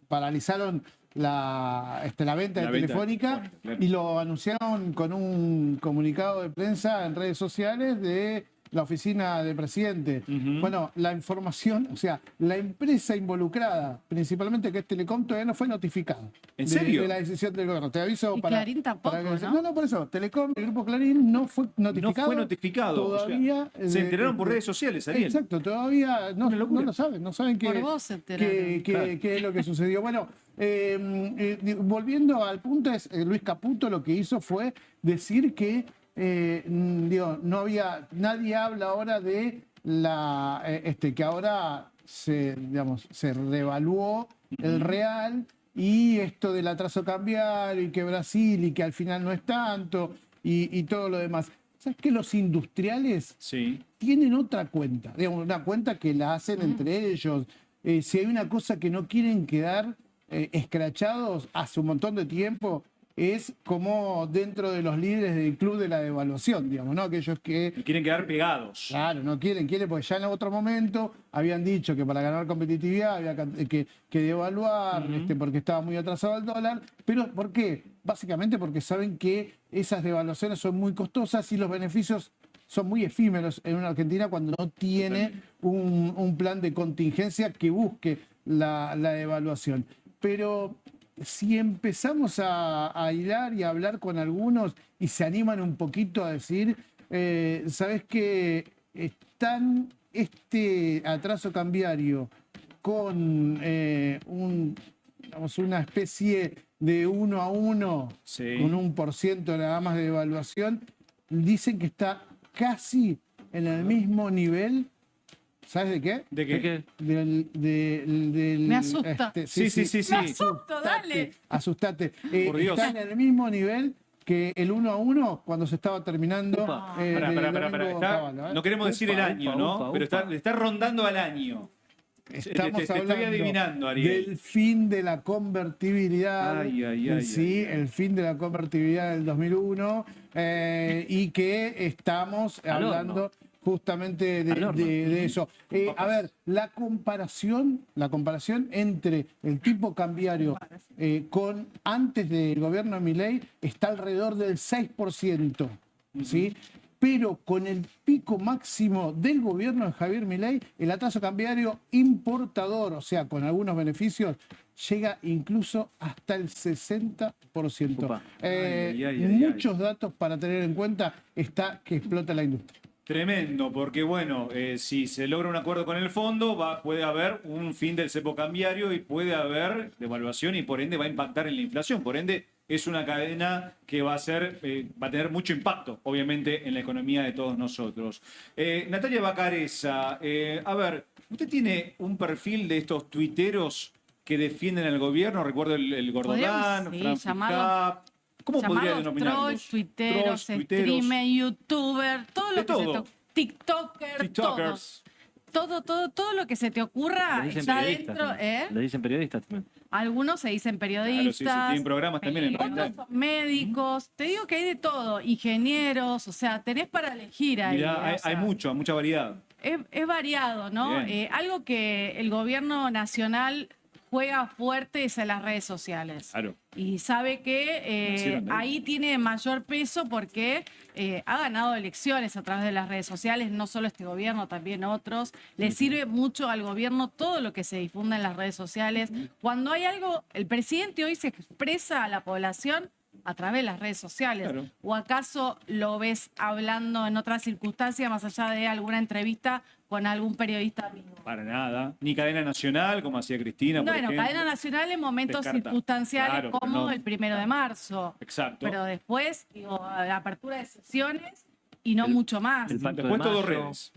paralizaron la venta La de venta, Telefónica claro. y lo anunciaron con un comunicado de prensa en redes sociales de la oficina del presidente. Ujú. Bueno, la información, o sea, la empresa involucrada, principalmente que es Telecom, todavía no fue notificada. ¿En serio? De la decisión del gobierno. Te aviso Y para. Clarín tampoco, para que- ¿no? No, por eso. Telecom, el grupo Clarín no fue No notificado. fue notificado. o sea, Todavía. se enteraron por redes sociales, Ariel. Exacto, todavía no, Una locura. no lo saben, no saben Por qué, vos se enteraron. qué es lo que sucedió. Bueno, volviendo al punto, Luis Caputo lo que hizo fue decir que no había, nadie habla ahora de que ahora se revaluó el real y esto del atraso cambiario y que Brasil y que al final no es tanto y todo lo demás. ¿Sabes que los industriales Sí. tienen otra cuenta? Digamos, una cuenta que la hacen entre ellos. Si hay una cosa que no quieren quedar escrachados hace un montón de tiempo, es como dentro de los líderes del club de la devaluación, digamos, ¿no? Aquellos que, Y quieren quedar pegados. claro, no quieren, porque ya en otro momento habían dicho que para ganar competitividad había que devaluar, porque estaba muy atrasado el dólar. ¿Pero por qué? Básicamente porque saben que esas devaluaciones son muy costosas y los beneficios son muy efímeros en una Argentina cuando no tiene un plan de contingencia que busque la devaluación. Pero si empezamos a hilar y a hablar con algunos y se animan un poquito a decir, ¿sabes qué? Están este atraso cambiario con una especie de 1 a 1, Sí. con 1% nada más de devaluación, dicen que está casi en el mismo nivel. ¿Sabes de qué? ¿De qué? Del Me asusta. Sí. Me asusto, dale. Asustate. Por Dios. Está en el mismo nivel que el 1 a 1 cuando se estaba terminando. Upa. Pará, del pará. domingo Está- Caballo, ¿eh? no queremos decir el Upa, año, upa, ¿no? upa, Pero upa. le está rondando al año. Estamos te estoy hablando adivinando, Ariel. del fin de la convertibilidad. Ay, ay, en ay, sí, ay, ay. el fin de la convertibilidad del 2001 y que estamos Al horno. hablando justamente Al horno. de eso. A ver, la comparación entre el tipo cambiario con antes del gobierno de Milei está alrededor del 6%, ¿sí? Pero con el pico máximo del gobierno de Javier Milei, el atraso cambiario importador, o sea, con algunos beneficios, llega incluso hasta el 60%. Upa. Muchos datos para tener en cuenta está que explota la industria. Tremendo, porque bueno, si se logra un acuerdo con el fondo, puede haber un fin del cepo cambiario y puede haber devaluación y por ende va a impactar en la inflación. Por ende, es una cadena que va a tener mucho impacto, obviamente, en la economía de todos nosotros. Natalia Bacareza, a ver, ¿usted tiene un perfil de estos tuiteros que defienden al gobierno? Recuerdo el Gordolán, Podríamos, sí, Francis llamarlos- Cap. ¿Cómo podría Llamados denominarlos? trolls, tuiteros, streamers, youtubers, todo lo De que todo. se te TikTokers, TikTokers. todo lo que se te ocurra Les dicen está periodistas, dentro, ¿no? ¿eh? Les dicen periodistas también. Algunos se dicen Claro, sí, periodistas, tienen programas también en otros realidad. son médicos, te digo que hay de todo, ingenieros, o sea, tenés para elegir ahí. Mirá, o sea, hay mucha variedad. es variado, ¿no? Bien. Algo que el gobierno nacional juega fuerte es en las redes sociales. Claro. Y sabe que Nacieron de ahí. ahí tiene mayor peso porque ha ganado elecciones a través de las redes sociales, no solo este gobierno, también otros. Le sirve mucho al gobierno todo lo que se difunda en las redes sociales. Cuando hay algo, el presidente hoy se expresa a la población a través de las redes sociales. Claro. ¿O acaso lo ves hablando en otras circunstancias, más allá de alguna entrevista con algún periodista amigo? Para nada. Ni cadena nacional, como hacía Cristina, por Bueno, ejemplo. cadena nacional en momentos Descarta. circunstanciales Claro, pero como no. el 1 de marzo. Exacto. Pero después, digo, la apertura de sesiones y no El- mucho más. el pacto Después de todo mayo. redes.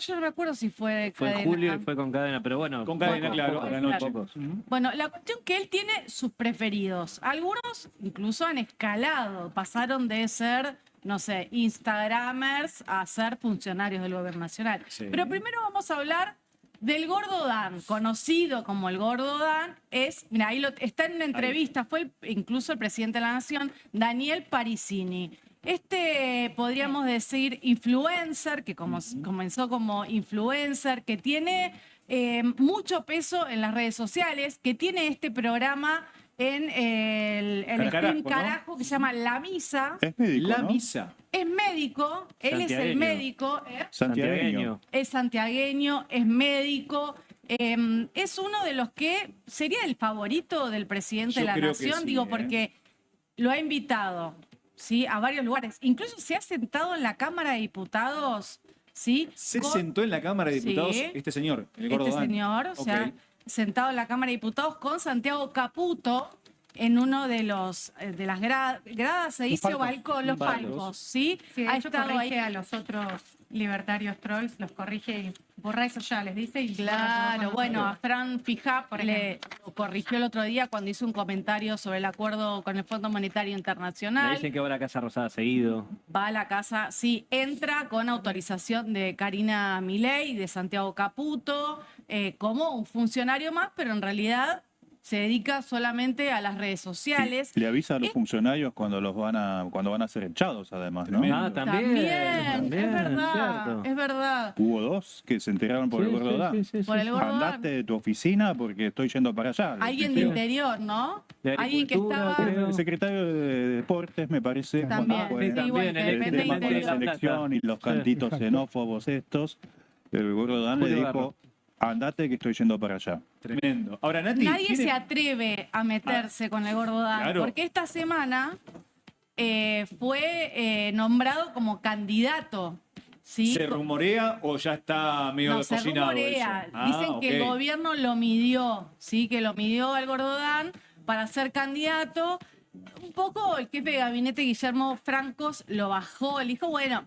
Yo no me acuerdo si fue Fue en cadena. julio y fue con cadena, pero bueno. Con cadena, pocos, claro, pocos, a la noche. pocos. Bueno, la cuestión que él tiene sus preferidos. Algunos incluso han escalado, pasaron de ser, no sé, Instagramers a ser funcionarios del gobierno nacional. Sí. Pero primero vamos a hablar Del Gordo Dan, conocido como el Gordo Dan, mira, ahí está en una entrevista, fue incluso el presidente de la Nación, Daniel Parisini. Podríamos decir, influencer, que comenzó como influencer, que tiene mucho peso en las redes sociales, que tiene este programa en el Stream Carajo, que se llama La Misa. Es médico, La ¿no? misa. Es médico, él es el Santiagueño. médico, Santiagueño. es santiagueño, es médico, es uno de los que sería el favorito del presidente Yo de la creo que Nación, sí, digo, porque lo ha invitado, ¿sí? A varios lugares. Incluso se ha sentado en la Cámara de Diputados, ¿sí? Se Con sentó en la Cámara de Diputados Sí. este señor, el Gordo Dan. señor, o sea, Ok. sentado en la Cámara de Diputados con Santiago Caputo en uno de las gradas, se dice, o balcón, los Palcos. palcos, ¿sí? Sí, de Ha hecho estado corrige ahí. a los otros libertarios trolls, los corrige y borra eso ya, les dice. Y Claro, bueno, a Fran Fijá Por le corrigió el otro día cuando hizo un comentario sobre el acuerdo con el Fondo Monetario Me Internacional. dicen que va a la Casa Rosada seguido. Va a la casa, sí, entra con autorización de Karina Milei y de Santiago Caputo, como un funcionario más, pero en realidad se dedica solamente a las redes sociales. Le avisa a los funcionarios cuando cuando van a ser echados, además, ¿no? Tremendo. Ah, también. es verdad, cierto. es verdad. Hubo 2 que se enteraron por el Gordo Dan. Por el Gordo Dan. Andate de tu oficina porque estoy yendo para allá. Alguien de interior, ¿no? De Alguien que Agricultura, estaba... creo. El secretario de Deportes, me parece, También, cuando fue sí, también, bueno, el que el depende de tema con la interior. selección y los Sí. cantitos xenófobos estos, el Gordo Dan le Julio dijo, Garro. andate que estoy yendo para allá. Tremendo. Ahora, Nati, Nadie ¿tiene- se atreve a meterse con el Gordo Dan, claro. porque esta semana fue nombrado como candidato. ¿Sí? ¿Se rumorea o ya está medio No, se cocinado rumorea. eso? Ah, Dicen que el ok. gobierno lo midió, ¿sí? Que lo midió al Gordo Dan para ser candidato. Un poco el jefe de gabinete Guillermo Francos lo bajó, le dijo, bueno,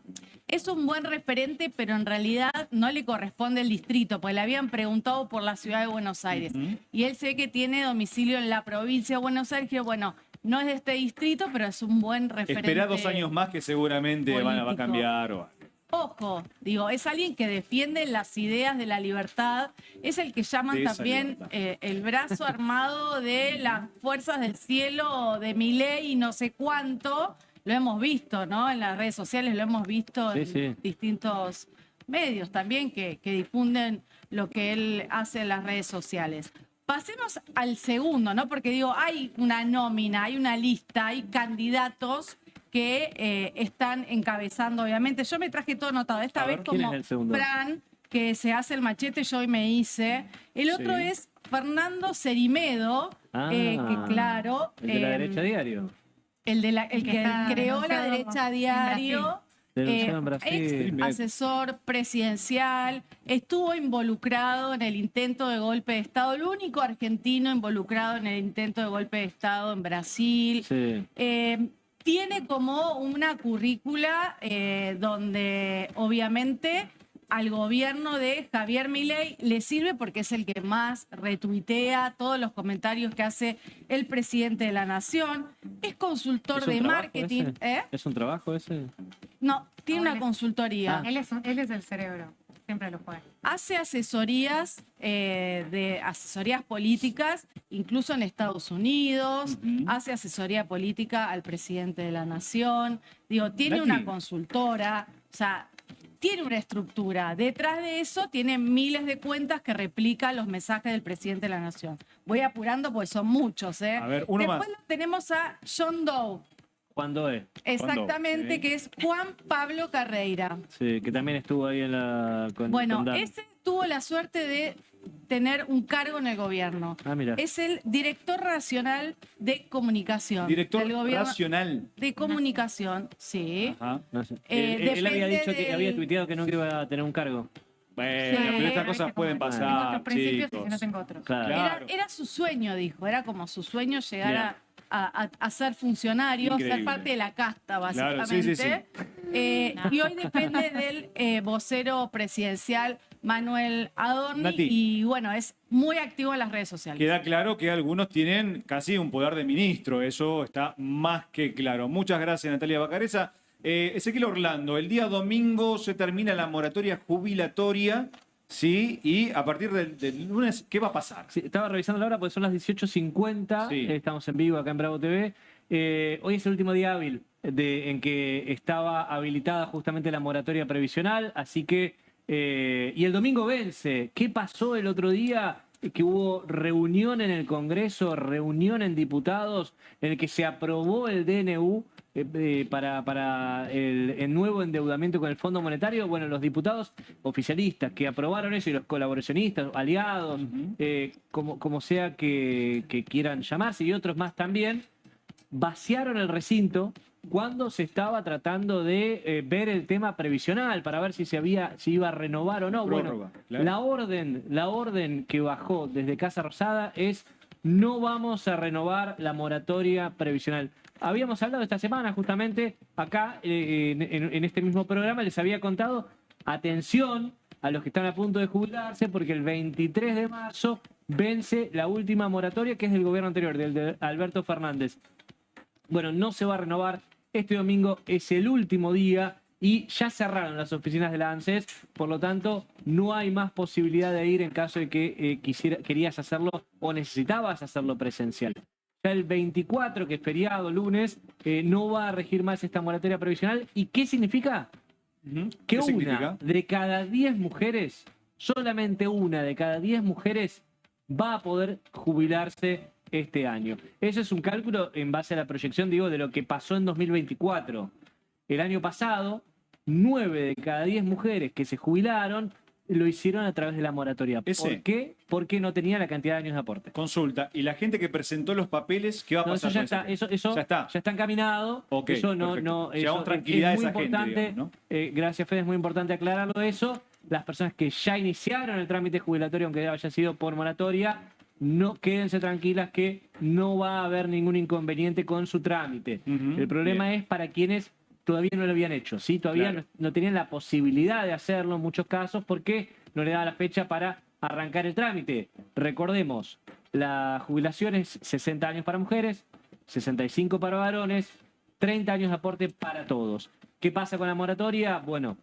es un buen referente, pero en realidad no le corresponde el distrito, pues le habían preguntado por la ciudad de Buenos Aires. Ujú. Y él se ve que tiene domicilio en la provincia de Buenos Aires, que bueno, no es de este distrito, pero es un buen referente. Espera 2 años más que seguramente va a político. cambiar. Ojo, digo, es alguien que defiende las ideas de la libertad, es el que llaman De esa también libertad. el brazo armado de las fuerzas del cielo, de Milei y no sé cuánto. Lo hemos visto, ¿no? En las redes sociales lo hemos visto Sí, en sí. distintos medios también que difunden lo que él hace en las redes sociales. Pasemos al segundo, ¿no? Porque digo, hay una nómina, hay una lista, hay candidatos que están encabezando, obviamente. Yo me traje todo anotado. Esta A vez ver, ¿quién como es el segundo? Fran, que se hace el machete, yo hoy me hice. El otro Sí. es Fernando Cerimedo, que claro... El de la derecha diario. El Que que está creó la denunciado derecha en diario. Denunciado en Brasil. Ex asesor presidencial, estuvo involucrado en el intento de golpe de Estado, el único argentino involucrado en el intento de golpe de Estado en Brasil. Sí. Tiene como una currícula donde obviamente al gobierno de Javier Milei le sirve porque es el que más retuitea todos los comentarios que hace el presidente de la Nación. Es consultor ¿Es un de trabajo marketing. ese? ¿Es un trabajo ese? No, tiene No, una él es- consultoría. Él es el cerebro, siempre lo fue. Hace asesorías de asesorías políticas, incluso en Estados Unidos, hace asesoría política al presidente de la Nación. Digo, tiene Nati. una consultora, o sea, tiene una estructura. Detrás de eso tiene miles de cuentas que replican los mensajes del presidente de la Nación. Voy apurando porque son muchos, ¿eh? A ver, uno Después más. tenemos a John Doe, ¿Cuándo es? exactamente, Sí. que es Juan Pablo Carreira. Sí, que también estuvo ahí en la. Bueno, con Dan. ese tuvo la suerte de tener un cargo en el gobierno. Ah, mira. Es el director nacional de comunicación. Director del gobierno racional. de comunicación, sí. Ajá. No sé. Depende Él había dicho que del- había tuiteado que no iba a tener un cargo. Bueno, Sí, pero estas ¿viste cosas cómo pueden es? pasar, Tengo otros principios y chicos. si no tengo otros. Claro. Claro. Era su sueño, dijo. Era como su sueño llegar Bien. a ser funcionario, ser Increíble. parte de la casta, Claro, básicamente. sí, Y hoy depende del vocero presidencial Manuel Adorni. Nati. Y bueno, es muy activo en las redes sociales. Queda claro que algunos tienen casi un poder de ministro, eso está más que claro. Muchas gracias, Natalia Bacareza. Ezequiel Orlando, el día domingo se termina la moratoria jubilatoria, Sí, y a partir del lunes, ¿qué va a pasar? Sí, estaba revisando la hora porque son las 18:50. Sí. Estamos en vivo acá en Bravo TV. Hoy es el último día hábil en que estaba habilitada justamente la moratoria previsional, así que y el domingo vence. ¿Qué pasó el otro día? Que hubo reunión en el Congreso, reunión en diputados, en el que se aprobó el DNU para el nuevo endeudamiento con el Fondo Monetario. Bueno, los diputados oficialistas que aprobaron eso y los colaboracionistas, aliados, como sea que quieran llamarse, y otros más también, vaciaron el recinto cuando se estaba tratando de ver el tema previsional para ver si iba a renovar o no. Prórroga, Bueno, claro. la orden que bajó desde Casa Rosada es: no vamos a renovar la moratoria previsional. Habíamos hablado esta semana justamente acá en este mismo programa, les había contado, atención a los que están a punto de jubilarse, porque el 23 de marzo vence la última moratoria, que es del gobierno anterior, del de Alberto Fernández. Bueno, no se va a renovar. Este domingo es el último día y ya cerraron las oficinas de la ANSES, por lo tanto no hay más posibilidad de ir en caso de que querías hacerlo o necesitabas hacerlo presencial. Ya el 24, que es feriado, lunes, no va a regir más esta moratoria previsional. ¿Y qué significa? Que ¿Qué significa? de cada 10 mujeres, solamente una de cada 10 mujeres va a poder jubilarse este año. Eso es un cálculo en base a la proyección, digo, de lo que pasó en 2024. El año pasado, 9 de cada 10 mujeres que se jubilaron lo hicieron a través de la moratoria. ¿Por qué? Porque no tenía la cantidad de años de aporte. Consulta. ¿Y la gente que presentó los papeles, qué va a No, eso pasar? ya está, eso ya está. ya está encaminado. Ok, eso perfecto. eso Llevamos tranquilidad a es muy esa gente, importante. digamos, ¿no? Gracias, Fede, es muy importante aclararlo eso. Las personas que ya iniciaron el trámite jubilatorio, aunque haya sido por moratoria, no quédense tranquilas que no va a haber ningún inconveniente con su trámite. El problema es para quienes todavía no lo habían hecho, ¿sí? Todavía Claro. no tenían la posibilidad de hacerlo en muchos casos porque no le daba la fecha para arrancar el trámite. Recordemos, la jubilación es 60 años para mujeres, 65 para varones, 30 años de aporte para todos. ¿Qué pasa con la moratoria? Bueno,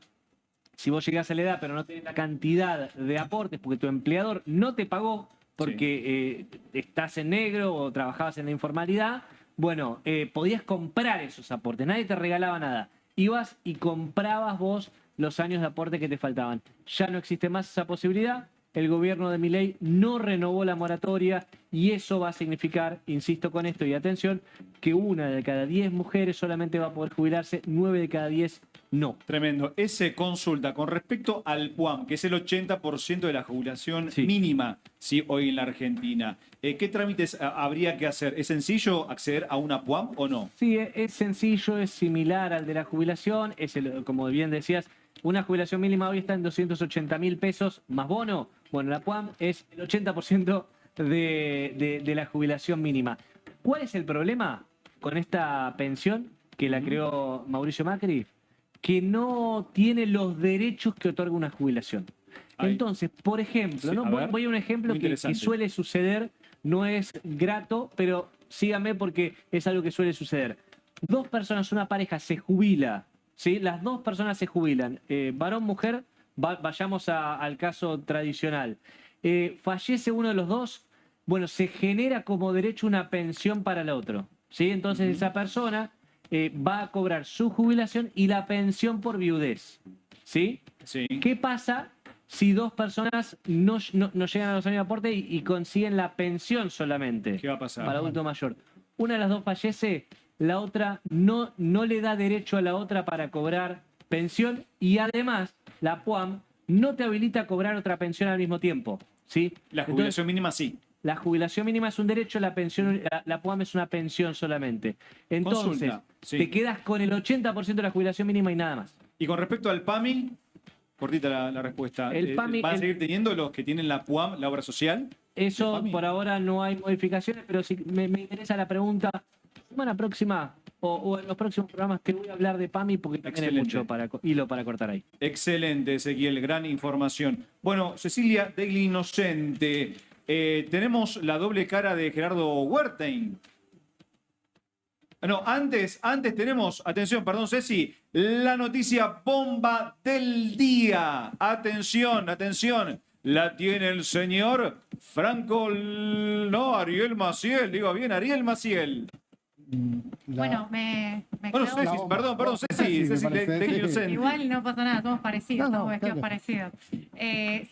si vos llegás a la edad pero no tenés la cantidad de aportes porque tu empleador no te pagó porque estás en negro o trabajabas en la informalidad, bueno, podías comprar esos aportes, nadie te regalaba nada. Ibas y comprabas vos los años de aporte que te faltaban. Ya no existe más esa posibilidad. El gobierno de Milei no renovó la moratoria y eso va a significar, insisto con esto y atención, que una de cada 10 mujeres solamente va a poder jubilarse, 9 de cada 10 no. Tremendo. Ese consulta con respecto al PUAM, que es el 80% de la jubilación mínima, sí, hoy en la Argentina. ¿Qué trámites habría que hacer? ¿Es sencillo acceder a una PUAM o no? Sí, es sencillo, es similar al de la jubilación, como bien decías, una jubilación mínima hoy está en 280.000 pesos más bono. Bueno, la PUAM es el 80% de la jubilación mínima. ¿Cuál es el problema con esta pensión que la creó Mauricio Macri? Que no tiene los derechos que otorga una jubilación. Entonces, por ejemplo, Sí, ¿no? Voy a un ejemplo que suele suceder, no es grato, pero síganme porque es algo que suele suceder. Dos personas, una pareja se jubila, ¿sí? Las dos personas se jubilan, varón, mujer, vayamos al caso tradicional. Fallece uno de los dos, bueno, se genera como derecho una pensión para el otro, ¿sí? Entonces esa persona va a cobrar su jubilación y la pensión por viudez, ¿sí? Sí. ¿Qué pasa si dos personas no llegan a los años de aporte y consiguen la pensión solamente? ¿Qué va a pasar? Para adulto mayor. Una de las dos fallece, la otra no le da derecho a la otra para cobrar pensión y además la PUAM no te habilita a cobrar otra pensión al mismo tiempo, ¿sí? La jubilación mínima sí. La jubilación mínima es un derecho, la pensión, la PUAM es una pensión solamente. Entonces, Consulta, sí. te quedas con el 80% de la jubilación mínima y nada más. Y con respecto al PAMI, cortita la respuesta. El PAMI, ¿Van a seguir teniendo los que tienen la PUAM, la obra social? Eso por ahora no hay modificaciones, pero si me interesa la pregunta, semana próxima o en los próximos programas te voy a hablar de PAMI porque también hay mucho hilo para cortar ahí. Excelente, Ezequiel, gran información. Bueno, Cecilia del Inocente, tenemos la doble cara de Gerardo Huertain. No, antes tenemos, atención, perdón, Ceci, la noticia bomba del día. Atención, atención. La tiene el señor Ariel Maciel. Digo bien, Ariel Maciel. Bueno, me Bueno, quedo- Ceci, perdón, Ceci, me parece. te inocente. Igual no pasa nada, somos parecidos, No, somos vestidos claro. parecidos.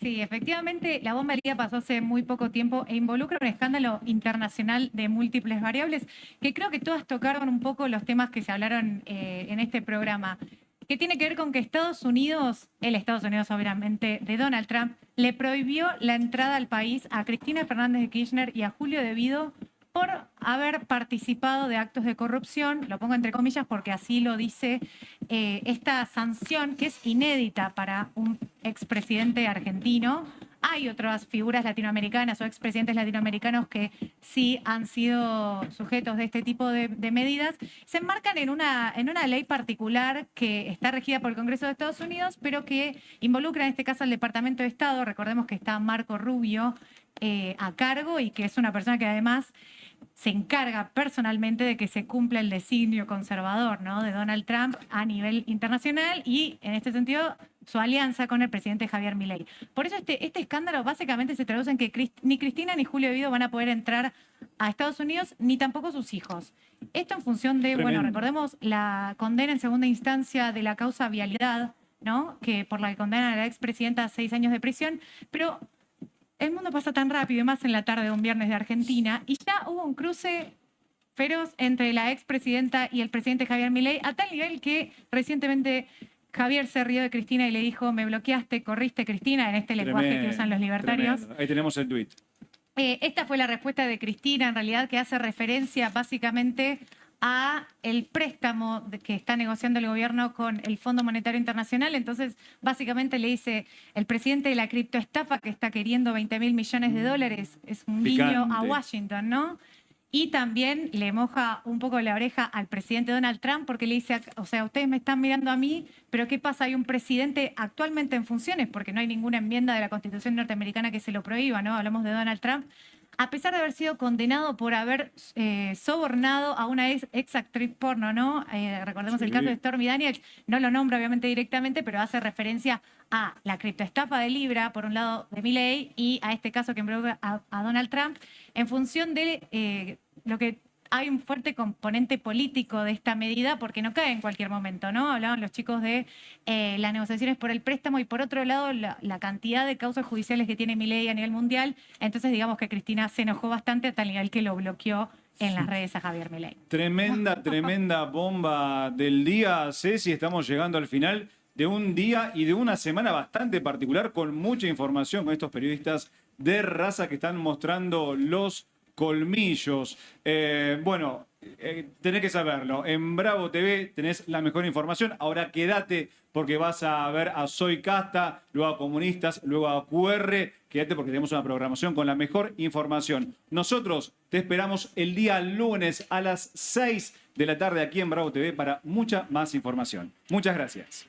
Sí, efectivamente, la bomba del día pasó hace muy poco tiempo e involucra un escándalo internacional de múltiples variables que creo que todas tocaron un poco los temas que se hablaron en este programa, que tiene que ver con que Estados Unidos, el Estados Unidos obviamente de Donald Trump, le prohibió la entrada al país a Cristina Fernández de Kirchner y a Julio De Vido por haber participado de actos de corrupción, lo pongo entre comillas porque así lo dice esta sanción que es inédita para un expresidente argentino. Hay otras figuras latinoamericanas o expresidentes latinoamericanos que sí han sido sujetos de este tipo de medidas. Se enmarcan en una ley particular que está regida por el Congreso de Estados Unidos, pero que involucra en este caso al Departamento de Estado. Recordemos que está Marco Rubio a cargo y que es una persona que además se encarga personalmente de que se cumpla el designio conservador, ¿no?, de Donald Trump a nivel internacional y, en este sentido, su alianza con el presidente Javier Milei. Por eso este escándalo básicamente se traduce en que ni Cristina ni Julio De Vido van a poder entrar a Estados Unidos, ni tampoco sus hijos. Esto en función de, bueno, recordemos la condena en segunda instancia de la causa Vialidad, ¿no?, que por la que condenan a la expresidenta a 6 años de prisión, pero el mundo pasa tan rápido, y más en la tarde de un viernes de Argentina, y ya hubo un cruce feroz entre la expresidenta y el presidente Javier Milei, a tal nivel que recientemente Javier se rió de Cristina y le dijo: me bloqueaste, corriste, Cristina, en este lenguaje que usan los libertarios. Tremendo. Ahí tenemos el tuit. Esta fue la respuesta de Cristina, en realidad, que hace referencia básicamente a el préstamo que está negociando el gobierno con el Fondo Monetario Internacional. Entonces, básicamente le dice: el presidente de la criptoestafa que está queriendo 20.000 millones de dólares es un guiño a Washington, ¿no? Y también le moja un poco la oreja al presidente Donald Trump porque le dice: o sea, ustedes me están mirando a mí, pero ¿qué pasa? Hay un presidente actualmente en funciones porque no hay ninguna enmienda de la Constitución norteamericana que se lo prohíba, ¿no? Hablamos de Donald Trump. A pesar de haber sido condenado por haber sobornado a una ex actriz porno, ¿no? Recordemos el caso de Stormy Daniels, no lo nombra obviamente directamente, pero hace referencia a la criptoestafa de Libra, por un lado de Milei, y a este caso que involucra a Donald Trump, en función de lo que hay un fuerte componente político de esta medida porque no cae en cualquier momento, ¿no? Hablaban los chicos de las negociaciones por el préstamo y por otro lado la cantidad de causas judiciales que tiene Milei a nivel mundial. Entonces digamos que Cristina se enojó bastante a tal nivel que lo bloqueó en las redes a Javier Milei. Tremenda bomba del día, Ceci. Estamos llegando al final de un día y de una semana bastante particular con mucha información con estos periodistas de raza que están mostrando los colmillos. Tenés que saberlo. En Bravo TV tenés la mejor información. Ahora quédate porque vas a ver a Soy Casta, luego a Comunistas, luego a QR. Quédate porque tenemos una programación con la mejor información. Nosotros te esperamos el día lunes a las 6 de la tarde aquí en Bravo TV para mucha más información. Muchas gracias.